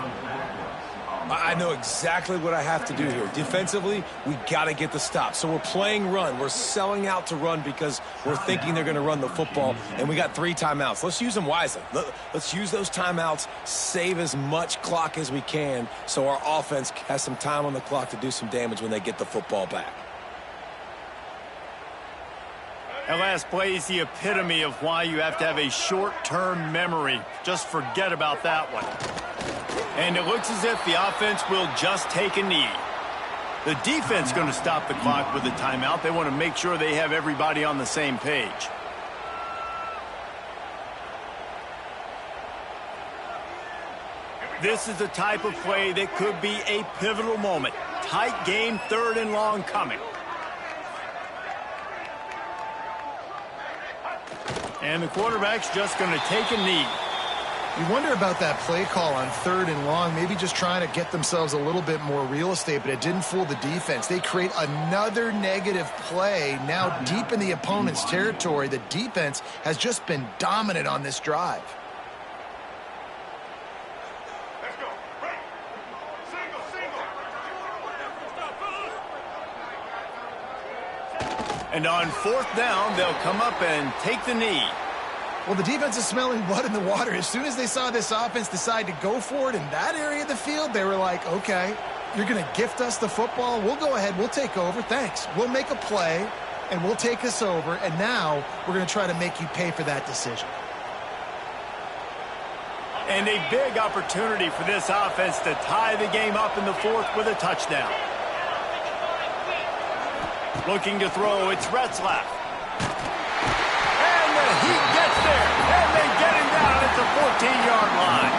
I know exactly what I have to do here. Defensively, we got to get the stop. So we're playing run. We're selling out to run because we're thinking they're going to run the football, and we got 3 timeouts. Let's use them wisely. Let's use those timeouts, save as much clock as we can so our offense has some time on the clock to do some damage when they get the football back. That last play is the epitome of why you have to have a short-term memory. Just forget about that one. And it looks as if the offense will just take a knee. The defense going to stop the clock with a timeout. They want to make sure they have everybody on the same page. This is the type of play that could be a pivotal moment. Tight game, 3rd and long coming. And the quarterback's just going to take a knee. You wonder about that play call on 3rd and long, maybe just trying to get themselves a little bit more real estate, but it didn't fool the defense. They create another negative play now deep in the opponent's territory. The defense has just been dominant on this drive. Let's go. Right. Single. And on 4th down, they'll come up and take the knee. Well, the defense is smelling blood in the water. As soon as they saw this offense decide to go for it in that area of the field, they were like, okay, you're going to gift us the football. We'll go ahead. We'll take over. Thanks. We'll make a play, and we'll take us over. And now we're going to try to make you pay for that decision. And a big opportunity for this offense to tie the game up in the 4th with a touchdown. Looking to throw, it's Retzlaff. He gets there, and they get him down at the 14-yard line.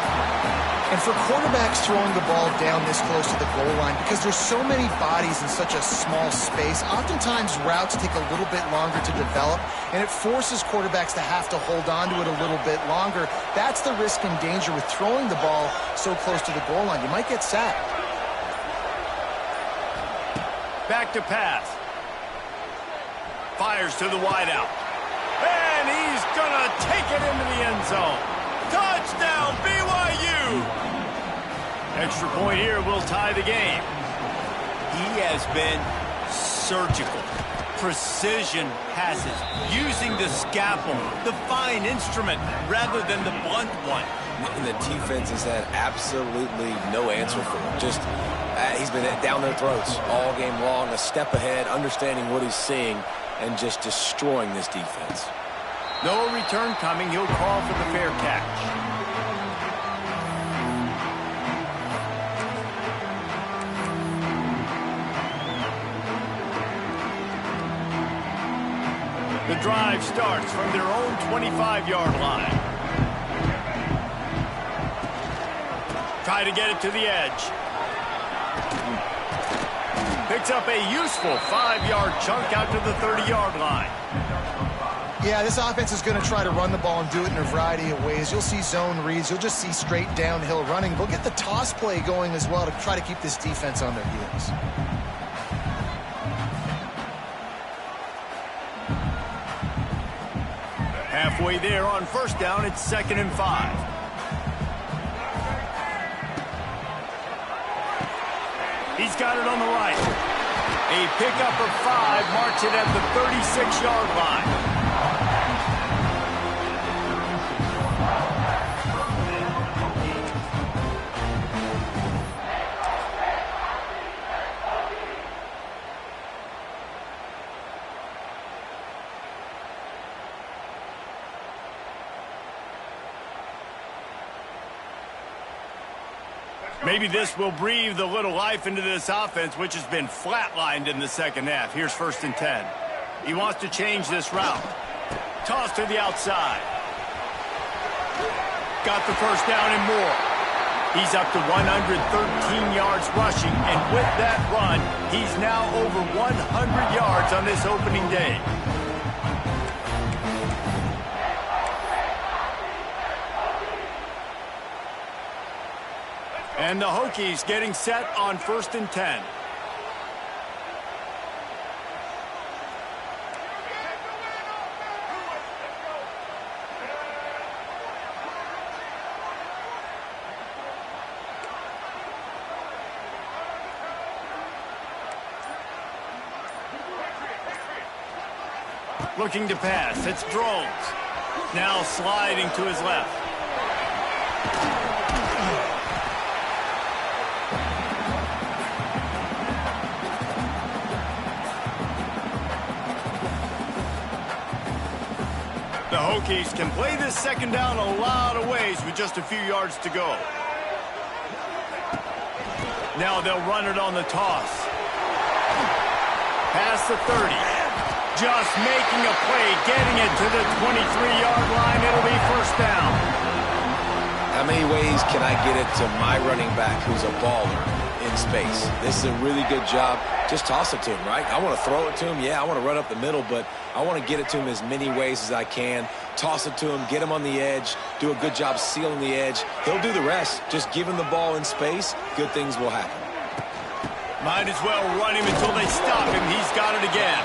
And for quarterbacks throwing the ball down this close to the goal line, because there's so many bodies in such a small space, oftentimes routes take a little bit longer to develop, and it forces quarterbacks to have to hold on to it a little bit longer. That's the risk and danger with throwing the ball so close to the goal line. You might get sacked. Back to pass. Fires to the wideout. And he's going to take it into the end zone. Touchdown, BYU! Extra point here will tie the game. He has been surgical. Precision passes, using the scalpel, the fine instrument, rather than the blunt one. And the defense has had absolutely no answer for him. Just, he's been down their throats all game long, a step ahead, understanding what he's seeing, and just destroying this defense. No return coming. He'll call for the fair catch. The drive starts from their own 25-yard line. Try to get it to the edge. Picks up a useful 5-yard chunk out to the 30-yard line. Yeah, this offense is going to try to run the ball and do it in a variety of ways. You'll see zone reads. You'll just see straight downhill running. They'll get the toss play going as well to try to keep this defense on their heels. Halfway there on first down, it's 2nd and 5. He's got it on the right. A pickup of 5 marks it at the 36-yard line. Maybe this will breathe a little life into this offense, which has been flatlined in the second half. Here's 1st and 10. He wants to change this route. Toss to the outside. got the first down and more. He's up to 113 yards rushing, and with that run, he's now over 100 yards on this opening day. And the Hokies getting set on 1st and 10. Looking to pass. It's Drones. Now sliding to his left. The Hokies can play this second down a lot of ways with just a few yards to go. Now they'll run it on the toss. Past the 30. Just making a play, getting it to the 23-yard line. It'll be first down. How many ways can I get it to my running back who's a baller in space? This is a really good job. Just toss it to him, right? I want to throw it to him. Yeah, I want to run up the middle, but I want to get it to him as many ways as I can. Toss it to him, get him on the edge, do a good job sealing the edge. He'll do the rest. Just give him the ball in space. Good things will happen. Might as well run him until they stop him. He's got it again.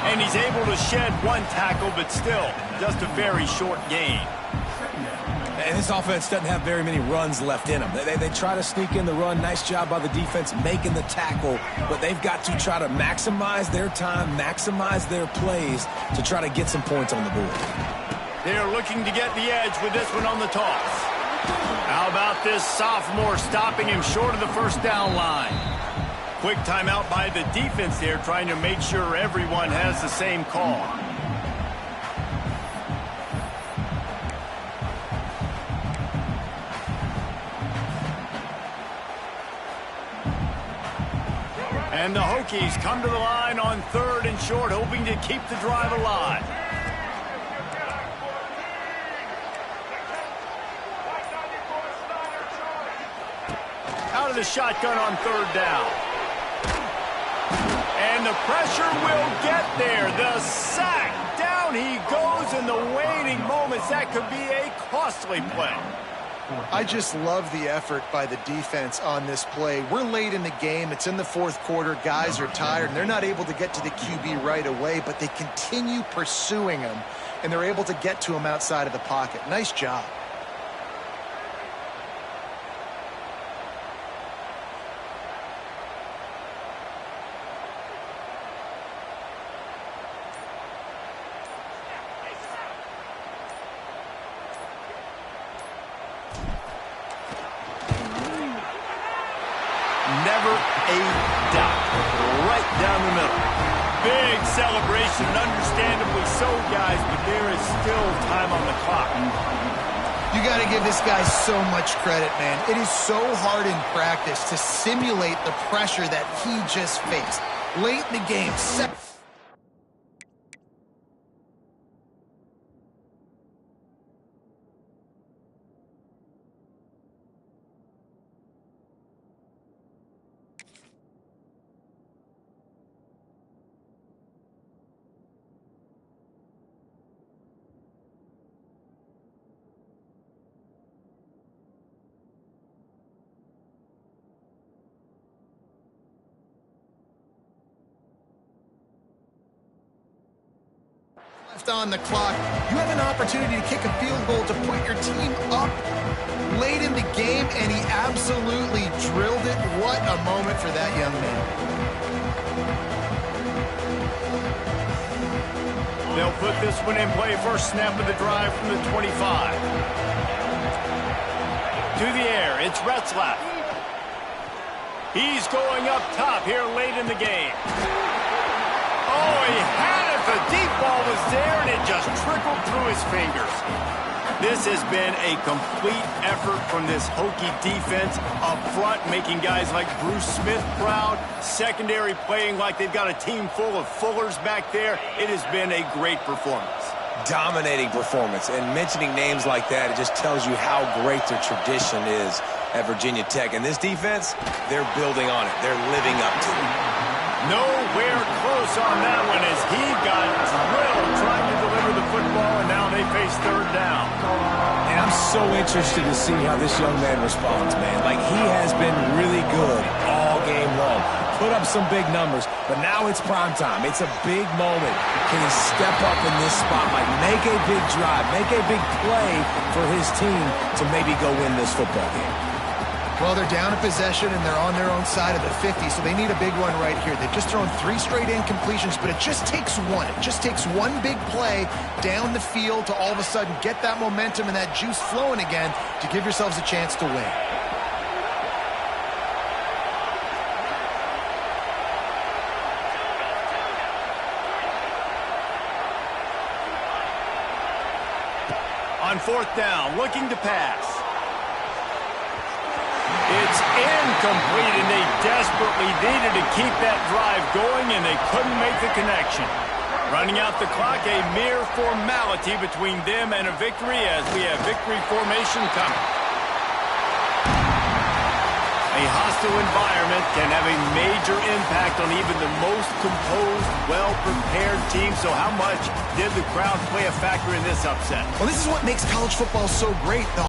And he's able to shed one tackle, but still, just a very short gain. And this offense doesn't have very many runs left in them. They try to sneak in the run. Nice job by the defense making the tackle, but they've got to try to maximize their time, maximize their plays to try to get some points on the board. They're looking to get the edge with this one on the toss. How about this sophomore stopping him short of the first down line? Quick timeout by the defense there, trying to make sure everyone has the same call. And the Hokies come to the line on 3rd and short, hoping to keep the drive alive. Out of the shotgun on 3rd down. And the pressure will get there. The sack. Down he goes in the waiting moments. That could be a costly play. I just love the effort by the defense on this play. We're late in the game. It's in the 4th quarter. Guys are tired, and they're not able to get to the QB right away, but they continue pursuing him, and they're able to get to him outside of the pocket. Nice job. Never a doubt. Right down the middle. Big celebration, understandably so, guys, but there is still time on the clock. You got to give this guy so much credit, man. It is so hard in practice to simulate the pressure that he just faced. Late in the game, left on the clock. You have an opportunity to kick a field goal to put your team up late in the game, and he absolutely drilled it. What a moment for that young man. They'll put this one in play. First snap of the drive from the 25. To the air, it's Retzlaff. He's going up top here late in the game. Oh, he had it. The deep ball was there, and it just trickled through his fingers. This has been a complete effort from this Hokie defense up front, making guys like Bruce Smith proud. Secondary playing like they've got a team full of Fullers back there. It has been a great performance. Dominating performance. And mentioning names like that, it just tells you how great their tradition is at Virginia Tech. And this defense, they're building on it. They're living up to it. Nowhere close on that one as he got drilled trying to deliver the football, and now they face third down. And I'm so interested to see how this young man responds, man. Like, he has been really good all game long. Put up some big numbers, but now it's prime time. It's a big moment. Can he step up in this spotlight, make a big drive, make a big play for his team to maybe go win this football game? Well, they're down a possession, and they're on their own side of the 50, so they need a big one right here. They've just thrown 3 straight incompletions, but it just takes one. It just takes one big play down the field to all of a sudden get that momentum and that juice flowing again to give yourselves a chance to win. On fourth down, looking to pass. It's incomplete, and they desperately needed to keep that drive going, and they couldn't make the connection. Running out the clock, a mere formality between them and a victory as we have victory formation coming. A hostile environment can have a major impact on even the most composed, well-prepared team. So how much did the crowd play a factor in this upset? Well, this is what makes college football so great.